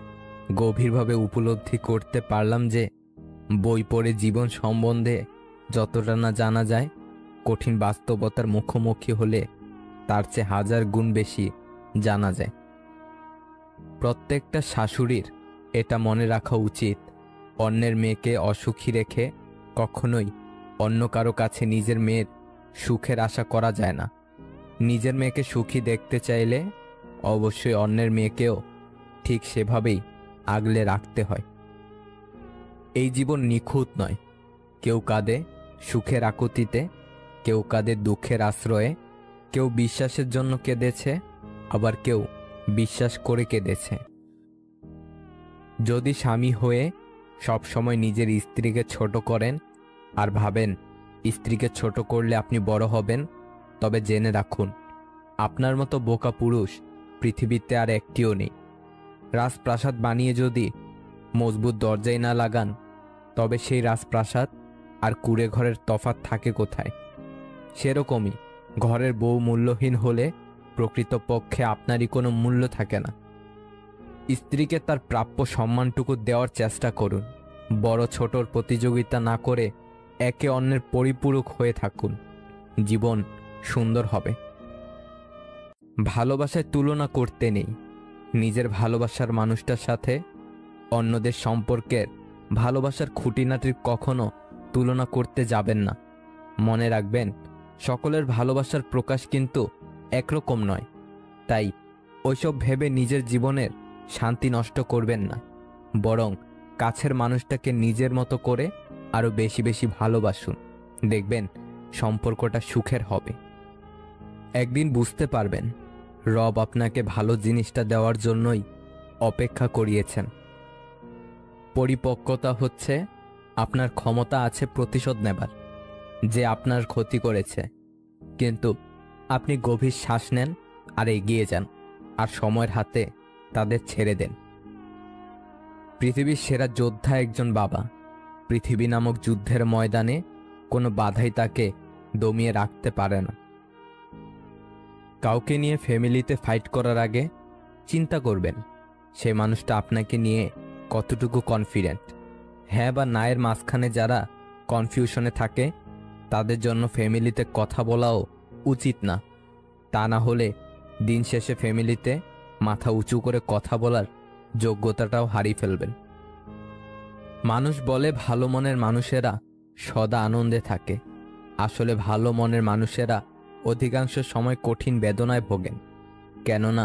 গভীরভাবে উপলব্ধি করতে পারলাম যে বই পড়ে জীবন সম্বন্ধে যতটা না জানা যায়, কঠিন বাস্তবতার মুখোমুখি হলে তার চেয়ে 1000 গুণ বেশি জানা যায়। প্রত্যেকটা শাশুড়ির এটা মনে রাখা উচিত, অন্যের মেয়েকে অসুখী রেখে কখনোই অন্য কারো কাছে নিজের মেয়ের সুখের আশা করা যায় না। নিজের মেয়েকে সুখী দেখতে চাইলে অবশ্যই অন্যের মেয়েকেও ঠিক সেভাবেই আগলে রাখতে হয়। এই জীবন নিখুঁত নয়। কেউ কাঁদে সুখের আকুতিতে, কেউ কাঁদে দুঃখের আশ্রয়ে, কেউ বিশ্বাসের জন্য কেঁদেছে, আবার কেউ বিশ্বাস করে কেঁদেছে। যদি স্বামী হয়ে সবসময় নিজের স্ত্রীকে ছোট করেন আর ভাবেন স্ত্রীকে ছোট করলে আপনি বড় হবেন, তবে জেনে রাখুন, আপনার মতো বোকা পুরুষ পৃথিবীতে আর একটিও নেই। রাজপ্রাসাদ বানিয়ে যদি মজবুত দরজাই না লাগান, তবে সেই রাজপ্রাসাদ আর কুঁড়ে ঘরের তফাৎ থাকে কোথায়? সেরকমই ঘরের বউ মূল্যহীন হলে প্রকৃতপক্ষে আপনারই কোনো মূল্য থাকে না। স্ত্রীকে তার প্রাপ্য সম্মানটুকু দেওয়ার চেষ্টা করুন। বড় ছোটর প্রতিযোগিতা না করে একে অন্যের পরিপূরক হয়ে থাকুন, জীবন সুন্দর হবে। ভালোবাসায় তুলনা করতে নেই। নিজের ভালোবাসার মানুষটার সাথে অন্যদের সম্পর্কের ভালোবাসার খুঁটিনাটির কখনো তুলনা করতে যাবেন না। মনে রাখবেন, সকলের ভালোবাসার প্রকাশ কিন্তু একরকম নয়। তাই ওইসব ভেবে নিজের জীবনের শান্তি নষ্ট করবেন না, বরং কাছের মানুষটাকে নিজের মতো করে আরো বেশি বেশি ভালোবাসুন। দেখবেন সম্পর্কটা সুখের হবে। একদিন বুঝতে পারবেন, রব আপনাকে ভালো জিনিসটা দেওয়ার জন্যই অপেক্ষা করিয়েছেন। পরিপক্কতা হচ্ছে আপনার ক্ষমতা আছে প্রতিশোধ নেবার, যে আপনার ক্ষতি করেছে, কিন্তু আপনি গভীর শ্বাস নেন আর এগিয়ে যান, আর সময়ের হাতে তাদের ছেড়ে দেন। পৃথিবীর সেরা যোদ্ধা একজন বাবা। পৃথিবী নামক যুদ্ধের ময়দানে কোনো বাধাই তাকে দমিয়ে রাখতে পারে না। কাউকে নিয়ে ফ্যামিলিতে ফাইট করার আগে চিন্তা করবেন, সে মানুষটা আপনাকে নিয়ে কতটুকু কনফিডেন্ট। হ্যাঁ বা না এর মাঝখানে যারা কনফিউশনে থাকে, তাদের জন্য ফ্যামিলিতে কথা বলাও উচিত না। তা না হলে দিন শেষে ফ্যামিলিতে মাথা উঁচু করে কথা বলার যোগ্যতাটাও হারিয়ে ফেলবেন। মানুষ বলে ভালো মনের মানুষেরা সদা আনন্দে থাকে। আসলে ভালো মনের মানুষেরা অধিকাংশ সময় কঠিন বেদনায় ভোগেন, কেননা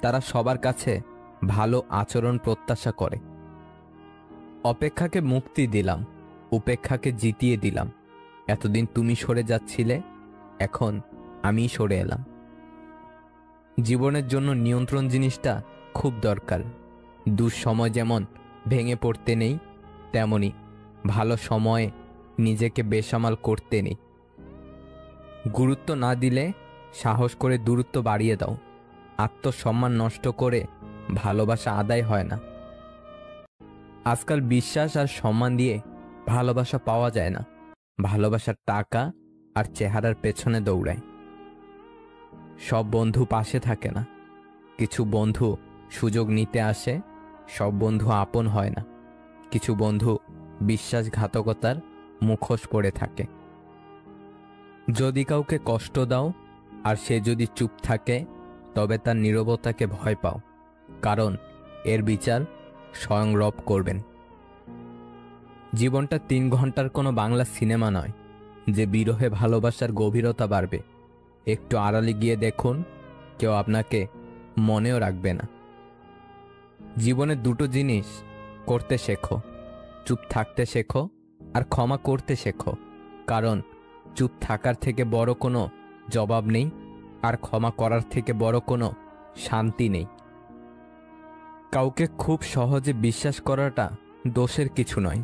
তারা সবার কাছে ভালো আচরণ প্রত্যাশা করে। অপেক্ষাকে মুক্তি দিলাম, উপেক্ষাকে জিতিয়ে দিলাম। এতদিন তুমি সরে যাচ্ছিলে, এখন আমি সরে এলাম। জীবনের জন্য নিয়ন্ত্রণ জিনিসটা খুব দরকার। দুঃসময় যেমন ভেঙে পড়তে নেই, তেমনি ভালো সময়ে নিজেকে বেসামাল করতে নেই। গুরুত্ব না দিলে সাহস করে দূরত্ব বাড়িয়ে দাও। আত্মসম্মান নষ্ট করে ভালোবাসা আদায় হয় না। আজকাল বিশ্বাস আর সম্মান দিয়ে ভালোবাসা পাওয়া যায় না। ভালোবাসার টাকা আর চেহারার পেছনে দৌড়ায়। সব বন্ধু পাশে থাকে না, কিছু বন্ধু সুযোগ নিতে আসে। সব বন্ধু আপন হয় না, কিছু বন্ধু বিশ্বাসঘাতকতার মুখোশ পড়ে থাকে। যদি কাউকে কষ্ট দাও আর সে যদি চুপ থাকে, তবে তার নীরবতাকে ভয় পাও, কারণ এর বিচার স্বয়ং রব করবেন। জীবনটা 3 ঘন্টার কোনো বাংলা সিনেমা নয় যে বিরহে ভালোবাসার গভীরতা বাড়বে। একটু আড়ালে গিয়ে দেখুন, কেউ আপনাকে মনেও রাখবে না। জীবনে 2টো জিনিস করতে শেখো, চুপ থাকতে শেখো আর ক্ষমা করতে শেখো। কারণ চুপ থাকার থেকে বড় কোনো জবাব নেই, আর ক্ষমা করার থেকে বড় কোনো শান্তি নেই। কাউকে খুব সহজে বিশ্বাস করাটা দোষের কিছু নয়,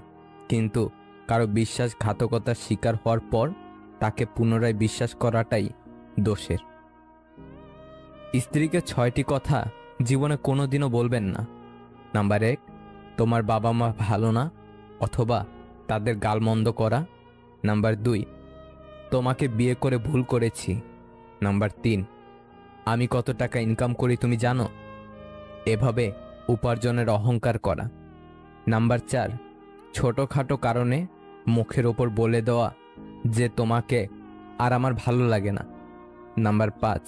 কিন্তু কারো বিশ্বাসঘাতকতার শিকার হওয়ার পর তাকে পুনরায় বিশ্বাস করাটাই দোষের। স্ত্রীকে 6টি কথা জীবনে কোনোদিনও বলবেন না। নাম্বার 1, তোমার বাবা মা ভালো না অথবা তাদের গালমন্দ করা। নাম্বার 2, তোমাকে বিয়ে করে ভুল করেছি। নাম্বার 3, আমি কত টাকা ইনকাম করি তুমি জানো? এভাবে উপার্জনের অহংকার করা। নাম্বার 4, ছোটখাটো কারণে মুখের ওপর বলে দেওয়া যে তোমাকে আর আমার ভালো লাগে না। নাম্বার 5,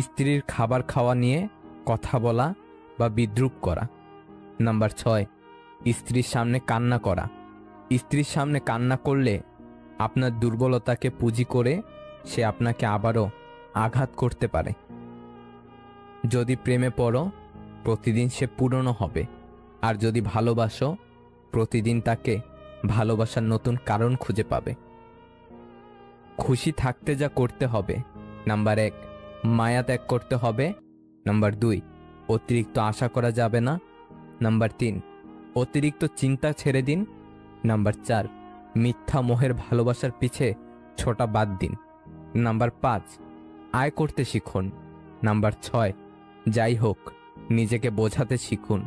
স্ত্রীর খাবার খাওয়া নিয়ে কথা বলা বা বিদ্রূপ করা। নাম্বার 6, স্ত্রীর সামনে কান্না করা। স্ত্রীর সামনে কান্না করলে আপনার দুর্বলতাকে পুঁজি করে সে আপনাকে আবারও আঘাত করতে পারে। যদি প্রেমে পড়ো, প্রতিদিন সে পুরনো হবে, আর যদি ভালোবাসো, প্রতিদিন তাকে ভালোবাসার নতুন কারণ খুঁজে পাবে। খুশি থাকতে যা করতে হবে: নাম্বার 1, মায়া ত্যাগ করতে হবে। নাম্বার 2, অতিরিক্ত আশা করা যাবে না। নাম্বার 3, অতিরিক্ত চিন্তা ছেড়ে দিন। নাম্বার 4, মিথ্যা মোহের ভালোবাসার পিছে ছোটা বাদ দিন। নাম্বার 5, আয় করতে শিখুন। নাম্বার 6, যাই হোক নিজেকে বোঝাতে শিখুন,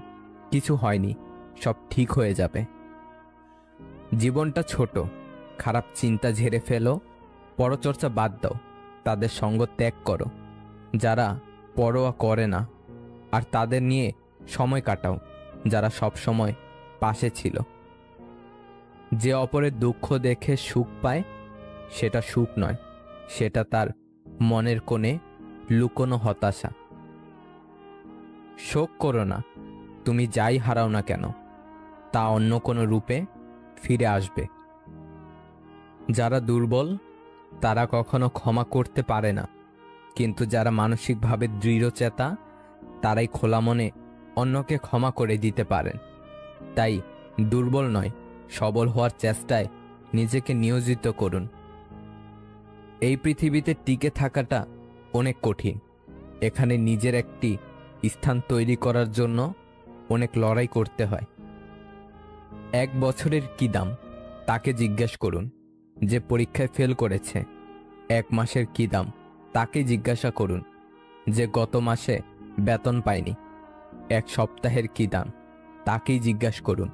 কিছু হয়নি, সব ঠিক হয়ে যাবে। জীবনটা ছোট, খারাপ চিন্তা ঝেড়ে ফেলো, পরচর্চা বাদ দাও, তাদের সঙ্গ ত্যাগ করো যারা পরোয়া করে না, আর তাদের নিয়ে সময় কাটাও যারা সব সময় পাশে ছিল। যে অপরের দুঃখ দেখে সুখ পায় সেটা সুখ নয়, সেটা তার মনের কোণে লুকোনো হতাশা। শোক করো না, তুমি যাই হারাও না কেন তা অন্য কোনো রূপে ফিরে আসবে। যারা দুর্বল তারা কখনো ক্ষমা করতে পারে না, কিন্তু যারা মানসিকভাবে দৃঢ়চেতা তারাই খোলা মনে অন্যকে ক্ষমা করে দিতে পারেন। তাই দুর্বল নয়, সবল হওয়ার চেষ্টায় নিজেকে নিয়োজিত করুন। এই পৃথিবীতে টিকে থাকাটা অনেক কঠিন। এখানে নিজের একটি স্থান তৈরি করার জন্য অনেক লড়াই করতে হয়। 1 বছরের কি দাম তাকে জিজ্ঞেস করুন যে পরীক্ষায় ফেল করেছে। 1 মাসের কি দাম তাকে জিজ্ঞাসা করুন যে গত মাসে বেতন পায়নি। 1 সপ্তাহের কি দাম তাকেই জিজ্ঞাসা করুন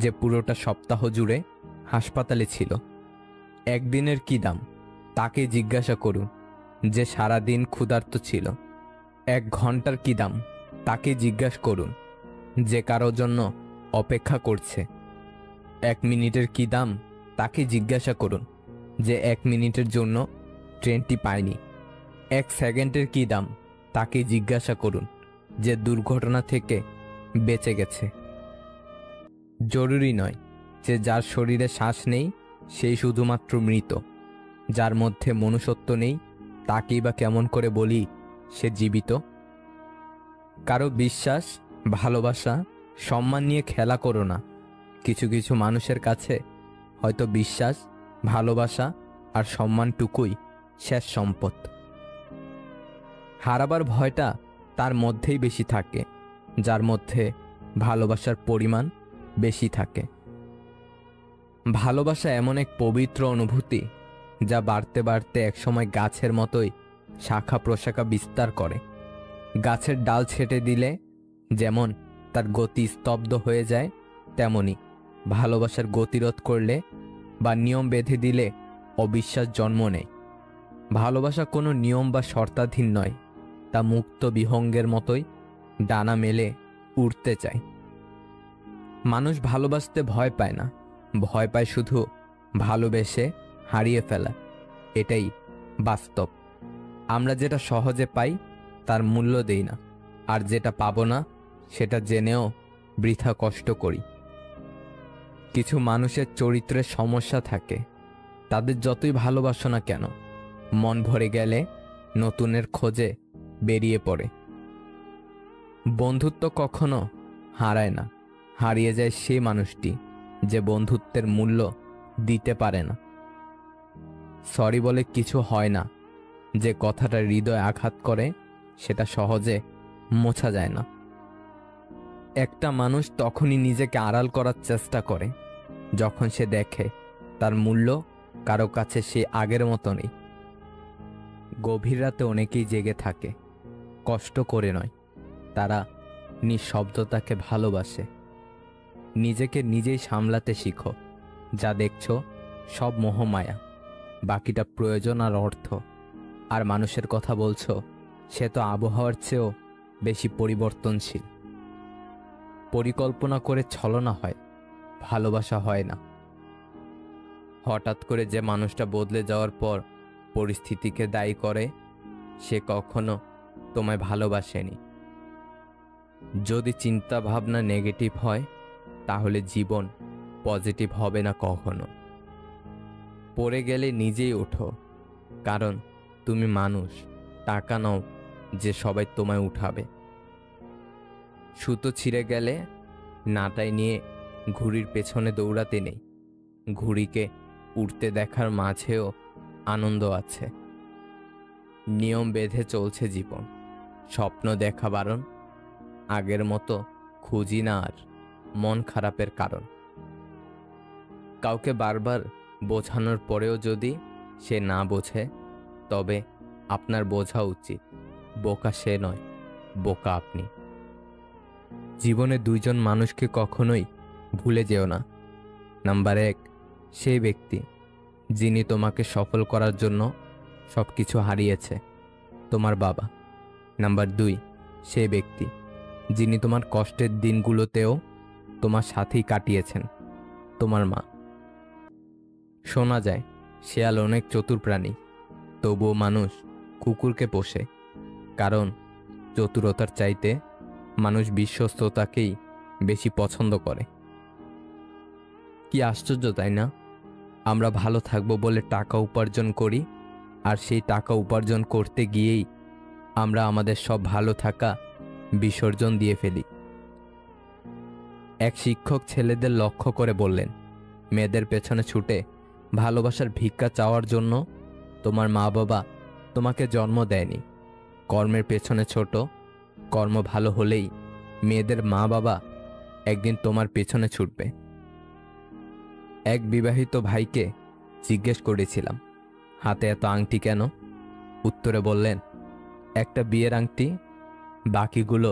যে পুরোটা সপ্তাহ জুড়ে হাসপাতালে ছিল। 1 দিনের কি দাম তাকে জিজ্ঞাসা করুন যে সারা দিন ক্ষুধার্ত ছিল। 1 ঘন্টার কি দাম তাকে জিজ্ঞাসা করুন যে কারো জন্য অপেক্ষা করছে। 1 মিনিটের কি দাম তাকে জিজ্ঞাসা করুন যে 1 মিনিটের জন্য ট্রেনটি পায়নি। 1 সেকেন্ডের কি দাম তাকে জিজ্ঞাসা করুন যে দুর্ঘটনা থেকে বেঁচে গেছে। জরুরি নয় যে যার শরীরে শ্বাস নেই সেই শুধুমাত্র মৃত। যার মধ্যে মনুষ্যত্ব নেই তাকেই বা কেমন করে বলি সে জীবিত। কারো বিশ্বাস, ভালোবাসা, সম্মান নিয়ে খেলা করো না। কিছু কিছু মানুষের কাছে হয়তো বিশ্বাস, ভালোবাসা আর সম্মানটুকুই শেষ সম্পদ। হারাবার ভয়টা তার মধ্যেই বেশি থাকে যার মধ্যে ভালোবাসার পরিমাণ বেশি থাকে। ভালোবাসা এমন এক পবিত্র অনুভূতি যা বাড়তে বাড়তে একসময় গাছের মতোই শাখা প্রশাখা বিস্তার করে। গাছের ডাল ছেঁটে দিলে যেমন তার গতি স্তব্ধ হয়ে যায়, তেমনি ভালোবাসার গতিরোধ করলে বা নিয়ম বেঁধে দিলে অবিশ্বাস জন্ম নেয়। ভালোবাসা কোনো নিয়ম বা শর্তাধীন নয়, তা মুক্ত বিহঙ্গের মতোই ডানা মেলে উড়তে চায়। মানুষ ভালোবাসতে ভয় পায় না, ভয় পায় শুধু ভালোবেসে হারিয়ে ফেলা। এটাই বাস্তব। আমরা যেটা সহজে পাই তার মূল্য দেই না, আর যেটা পাবো না সেটা জেনেও বৃথা কষ্ট করি। কিছু মানুষের চরিত্রের সমস্যা থাকে, তাদের যতই ভালোবাসো না কেন মন ভরে গেলে নতুনের খোঁজে বেরিয়ে পড়ে। বন্ধুত্ব কখনো হারায় না, হারিয়ে যায় সেই মানুষটি যে বন্ধুত্বের মূল্য দিতে পারে না। সরি বলে কিছু হয় না, যে কথাটা হৃদয় আঘাত করে সেটা সহজে মোছা যায় না। একটা মানুষ তখনই নিজেকে আড়াল করার চেষ্টা করে যখন সে দেখে তার মূল্য কারো কাছে সে আগের মতো নেই। গভীর রাতে অনেকেই জেগে থাকে, কষ্ট করে নয়, তারা নিঃশব্দতাকে ভালোবাসে। নিজেকে নিজেই সামলাতে শিখো। যা দেখছো সব মোহমায়া, বাকিটা প্রয়োজন আর অর্থ। আর মানুষের কথা বলছো, সে তো আবহাওয়ার চেয়েও বেশি পরিবর্তনশীল। পরিকল্পনা করে ছলনা হয়, ভালোবাসা হয় না। হঠাৎ করে যে মানুষটা বদলে যাওয়ার পর পরিস্থিতিকে দায়ী করে সে কখনো তোমায় ভালোবাসেনি। যদি চিন্তা ভাবনা নেগেটিভ হয় তাহলে জীবন পজিটিভ হবে না কখনো। পড়ে গেলে নিজেই ওঠো, কারণ তুমি মানুষ, টাকা নও যে সবাই তোমায় উঠাবে। সুতো ছিঁড়ে গেলে নাটাই নিয়ে ঘুড়ির পেছনে দৌড়াতে নেই, ঘুড়িকে উড়তে দেখার মাঝেও আনন্দ আছে। নিয়ম বেঁধে চলছে জীবন, স্বপ্ন দেখা বারণ। আগের মতো খুঁজি না আর মন খারাপের কারণ। কাউকে বারবার বোঝানোর পরেও যদি সে না বোঝে তবে আপনার বোঝা উচিত বোকা সে নয়, বোকা আপনি। জীবনে 2 জন মানুষকে কখনোই ভুলে যেও না। নাম্বার 1 সেই ব্যক্তি যিনি তোমাকে সফল করার জন্য সব কিছু হারিয়েছে, তোমার বাবা। নাম্বার 2 সেই ব্যক্তি যিনি তোমার কষ্টের দিনগুলোতেও তোমার সাথেই কাটিয়েছেন, তোমার মা। শোনা যায় শেয়াল অনেক চতুর প্রাণী, তবুও মানুষ কুকুরকে পোষে, কারণ চতুরতার চাইতে মানুষ বিশ্বস্ততাকেই বেশি পছন্দ করে। কি আশ্চর্য, তাই না? আমরা ভালো থাকবো বলে টাকা উপার্জন করি, আর সেই টাকা উপার্জন করতে গিয়েই আমরা আমাদের সব ভালো থাকা বিসর্জন দিয়ে ফেলি। এক শিক্ষক ছেলেদের লক্ষ্য করে বললেন, মেয়েদের পেছনে ছুটে ভালোবাসার ভিক্ষা চাওয়ার জন্য তোমার মা বাবা তোমাকে জন্ম দেয়নি। কর্মের পেছনে ছোট, কর্ম ভালো হলেই মেয়েদের মা বাবা একদিন তোমার পেছনে ছুটবে। এক বিবাহিত ভাইকে জিজ্ঞেস করেছিলাম, হাতে এত আংটি কেন? উত্তরে বললেন, একটা বিয়ের আংটি, বাকিগুলো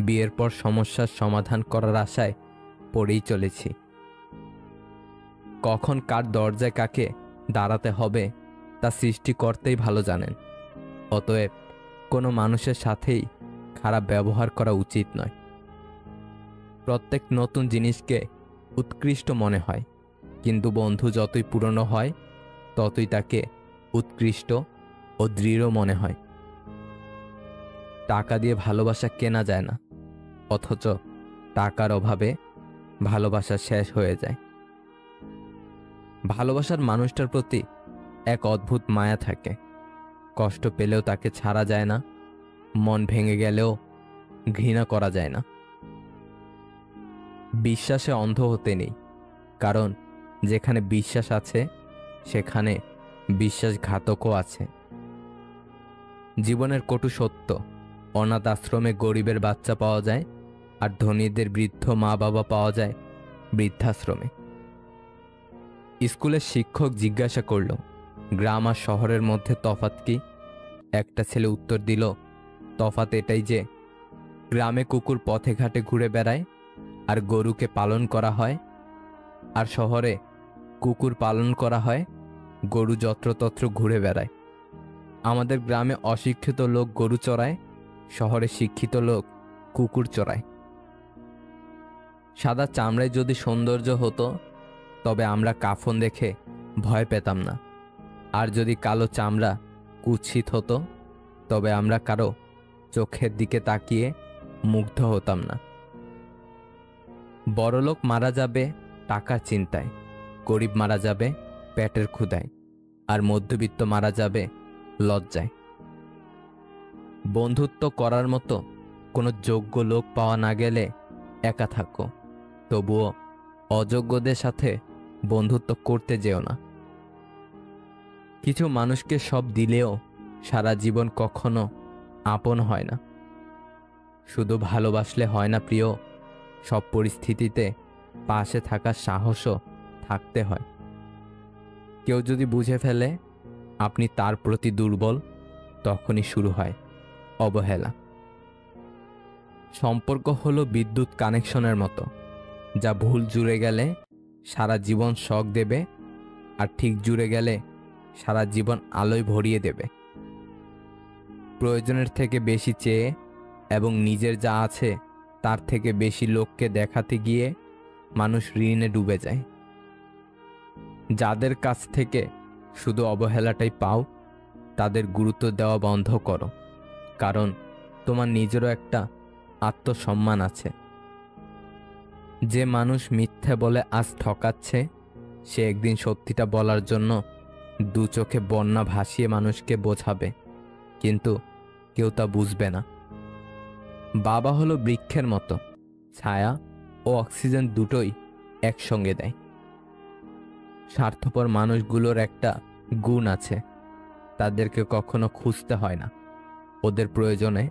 বিয়ের পর সমস্যার সমাধান করার আশায় পড়েই চলেছি। কখন কার দরজায় কাকে দাঁড়াতে হবে তা সৃষ্টিকর্তাই ভালো জানেন। অতএব কোনো মানুষের সাথেই খারাপ ব্যবহার করা উচিত নয়। প্রত্যেক নতুন জিনিসকে উৎকৃষ্ট মনে হয়, কিন্তু বন্ধু যতই পুরনো হয় ততই তাকে উৎকৃষ্ট ও দৃঢ় মনে হয়। টাকা দিয়ে ভালোবাসা কেনা যায় না, অথচ টাকার অভাবে ভালোবাসা শেষ হয়ে যায়। ভালোবাসার মানুষটার প্রতি এক অদ্ভুত মায়া থাকে। কষ্ট পেলেও তাকে ছাড়া যায় না, মন ভেঙে গেলেও ঘৃণা করা যায় না। বিশ্বাসে অন্ধ হতে নেই, কারণ যেখানে বিশ্বাস আছে সেখানে বিশ্বাসঘাতকও আছে। জীবনের কটু সত্য, অনাথ আশ্রমে গরিবের বাচ্চা পাওয়া যায়, আর ধনীদের বৃদ্ধ মা বাবা পাওয়া যায় বৃদ্ধাশ্রমে। স্কুলের শিক্ষক জিজ্ঞাসা করল, গ্রাম আর শহরের মধ্যে তফাৎ কি? একটা ছেলে উত্তর দিল, তফাৎ এটাই যে গ্রামে কুকুর পথে ঘাটে ঘুরে বেড়ায় আর গরুকে পালন করা হয়, আর শহরে কুকুর পালন করা হয়, গরু যত্রতত্র ঘুরে বেড়ায়। আমাদের গ্রামে অশিক্ষিত লোক গরু চড়ায়, শহরে শিক্ষিত লোক কুকুর চড়ায়। সাদা চামড়ায় যদি সৌন্দর্য হতো তবে আমরা কাফন দেখে ভয় পেতাম না, আর যদি কালো চামড়া কুৎসিত হতো তবে আমরা কারো চোখের দিকে তাকিয়ে মুগ্ধ হতাম না। বড়লোক মারা যাবে টাকার চিন্তায়, গরিব মারা যাবে পেটের ক্ষুধায়, আর মধ্যবিত্ত মারা যাবে লজ্জায়। বন্ধুত্ব করার মতো কোনো যোগ্য লোক পাওয়া না গেলে একা থাকো, তবুও অযোগ্যদের সাথে বন্ধুত্ব করতে যেও না। কিছু মানুষকে সব দিলেও সারা জীবন কখনো আপন হয় না। শুধু ভালোবাসলে হয় না প্রিয়, সব পরিস্থিতিতে পাশে থাকার সাহসও থাকতে হয়। কেউ যদি বুঝে ফেলে আপনি তার প্রতি দুর্বল, তখনই শুরু হয় অবহেলা। সম্পর্ক হলো বিদ্যুৎ কানেকশনের মতো, যা ভুল জুড়ে গেলে সারা জীবন শক দেবে, আর ঠিক জুড়ে গেলে সারা জীবন আলোয় ভরিয়ে দেবে। প্রয়োজনের থেকে বেশি চেয়ে এবং নিজের যা আছে তার থেকে বেশি লোককে দেখাতে গিয়ে মানুষ ঋণে ডুবে যায়। যাদের কাছ থেকে শুধু অবহেলাটাই পাও, তাদের গুরুত্ব দেওয়া বন্ধ করো, কারণ তোমার নিজেরও একটা আত্মসম্মান আছে। যে মানুষ মিথ্যে বলে আজ ঠকাচ্ছে, সে একদিন সত্যিটা বলার জন্য দু চোখে বন্যা ভাসিয়ে মানুষকে বোঝাবে, কিন্তু কেউ তা বুঝবে না। বাবা হলো বৃক্ষের মতো, ছায়া ও অক্সিজেন দুটোই একসঙ্গে দেয়। স্বার্থপর মানুষগুলোর একটা গুণ আছে, তাদেরকে কখনো খুঁজতে হয় না, ওদের প্রয়োজনে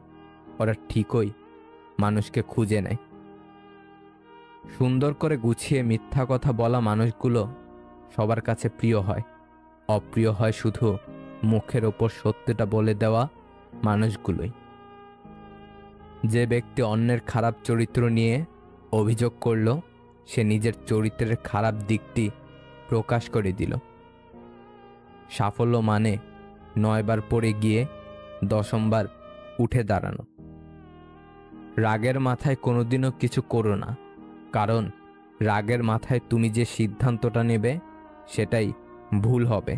ওরা ঠিকই মানুষকে খুঁজে নেয়। সুন্দর করে গুছিয়ে মিথ্যা কথা বলা মানুষগুলো সবার কাছে প্রিয় হয়, অপ্রিয় হয় শুধু মুখের ওপর সত্যটা বলে দেওয়া মানুষগুলোই। যে ব্যক্তি অন্যের খারাপ চরিত্র নিয়ে অভিযোগ করল, সে নিজের চরিত্রের খারাপ দিকটি প্রকাশ করে দিল। সাফল্য মানে 9 বার পড়ে গিয়ে 10ম বার উঠে দাঁড়ানো। রাগের মাথায় কোনোদিনও কিছু করো না, কারণ রাগের মাথায় তুমি যে সিদ্ধান্তটা নেবে সেটাই ভুল হবে।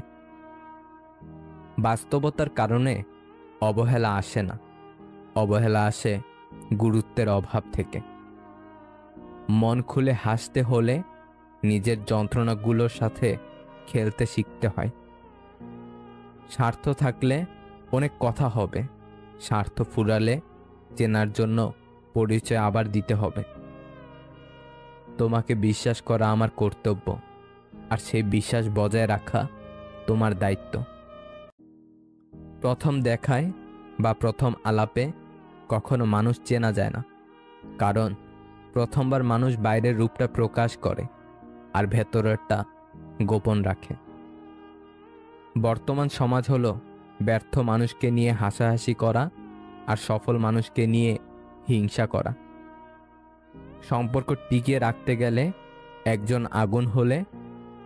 বাস্তবতার কারণে অবহেলা আসে না, অবহেলা আসে গুরুত্বের অভাব থেকে। মন খুলে হাসতে হলে নিজের যন্ত্রণাগুলোর সাথে খেলতে শিখতে হয়। স্বার্থ থাকলে অনেক কথা হবে, স্বার্থ ফুরালে চেনার জন্য পরিচয় আবার দিতে হবে। তোমাকে বিশ্বাস করা আমার কর্তব্য, আর সেই বিশ্বাস বজায় রাখা তোমার দায়িত্ব। প্রথম দেখায় বা প্রথম আলাপে কখনো মানুষ চেনা যায় না, কারণ প্রথমবার মানুষ বাইরের রূপটা প্রকাশ করে আর ভেতরেরটা গোপন রাখে। বর্তমান সমাজ হলো ব্যর্থ মানুষকে নিয়ে হাসাহাসি করা আর সফল মানুষকে নিয়ে হিংসা করা। সম্পর্ক টিকিয়ে রাখতে গেলে একজন আগুন হলে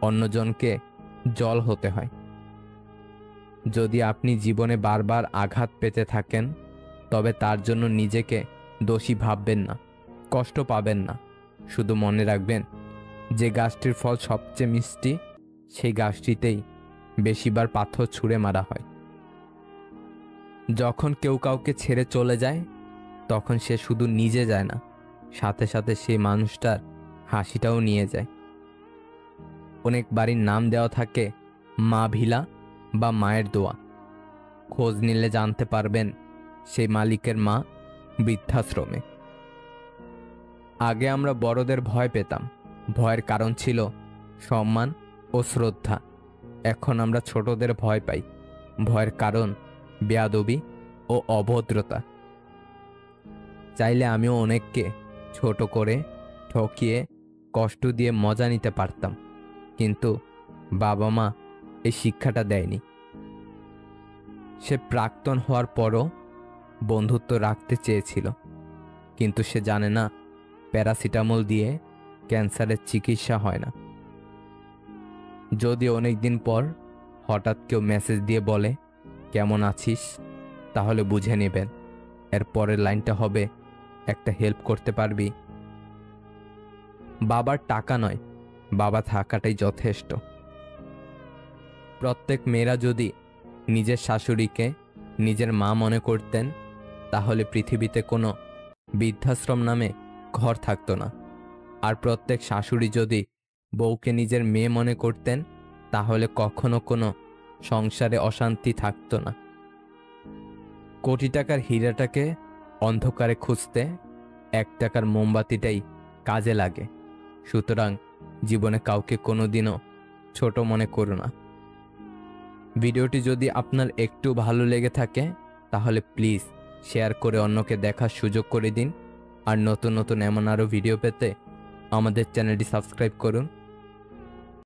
অন্যজনকে জল হতে হয়। যদি আপনি জীবনে বারবার আঘাত পেতে থাকেন, তবে তার জন্য নিজেকে দোষী ভাববেন না, কষ্ট পাবেন না। শুধু মনে রাখবেন, যে গাছটির ফল সবচেয়ে মিষ্টি, সেই গাছটিতেই বেশিবার পাথর ছুঁড়ে মারা হয়। যখন কেউ কাউকে ছেড়ে চলে যায়, তখন সে শুধু নিজে যায় না, সাথে সাথে সেই মানুষটার হাসিটাও নিয়ে যায়। অনেক বাড়ির নাম দেওয়া থাকে মা ভিলা বা মায়ের দোয়া। খোঁজ নিলে জানতে পারবেন সেই মালিকের মা বৃদ্ধাশ্রমে। আগে আমরা বড়দের ভয় পেতাম, ভয়ের কারণ ছিল সম্মান ও শ্রদ্ধা। এখন আমরা ছোটদের ভয় পাই, ভয়ের কারণ বেয়াদবি ও অভদ্রতা। চাইলে আমিও অনেককে ছোট করে, ঠকিয়ে, কষ্ট দিয়ে মজা নিতে পারতাম, কিন্তু বাবা মা এই শিক্ষাটা দেয়নি। সে প্রাক্তন হওয়ার পরও বন্ধুত্ব রাখতে চেয়েছিল, কিন্তু সে জানে না প্যারাসিটামল দিয়ে ক্যান্সারের চিকিৎসা হয় না। যদি অনেক দিন পর হঠাৎ কেউ মেসেজ দিয়ে বলে কেমন আছিস, তাহলে বুঝে নেবেন এর পরের লাইনটা হবে একটা হেল্প করতে পারবি। বাবার টাকা নয়, বাবা থাকাটাই যথেষ্ট। প্রত্যেক মেয়েরা যদি নিজের শাশুড়িকে নিজের মা মনে করতেন, তাহলে পৃথিবীতে কোনো বৃদ্ধাশ্রম নামে ঘর থাকতো না। আর প্রত্যেক শাশুড়ি যদি বউকে নিজের মেয়ে মনে করতেন, তাহলে কখনো কোনো সংসারে অশান্তি থাকতো না। কোটি টাকার হীরাটাকে অন্ধকারে খুঁজতে 1 টাকার মোমবাতিটাই কাজে লাগে। সুতরাং জীবনে কাউকে কোনোদিনও ছোট মনে করো না। ভিডিওটি যদি আপনার একটু ভালো লেগে থাকে, তাহলে প্লিজ শেয়ার করে অন্যকে দেখার সুযোগ করে দিন। আর নতুন নতুন এমন আরও ভিডিও পেতে আমাদের চ্যানেলটি সাবস্ক্রাইব করুন।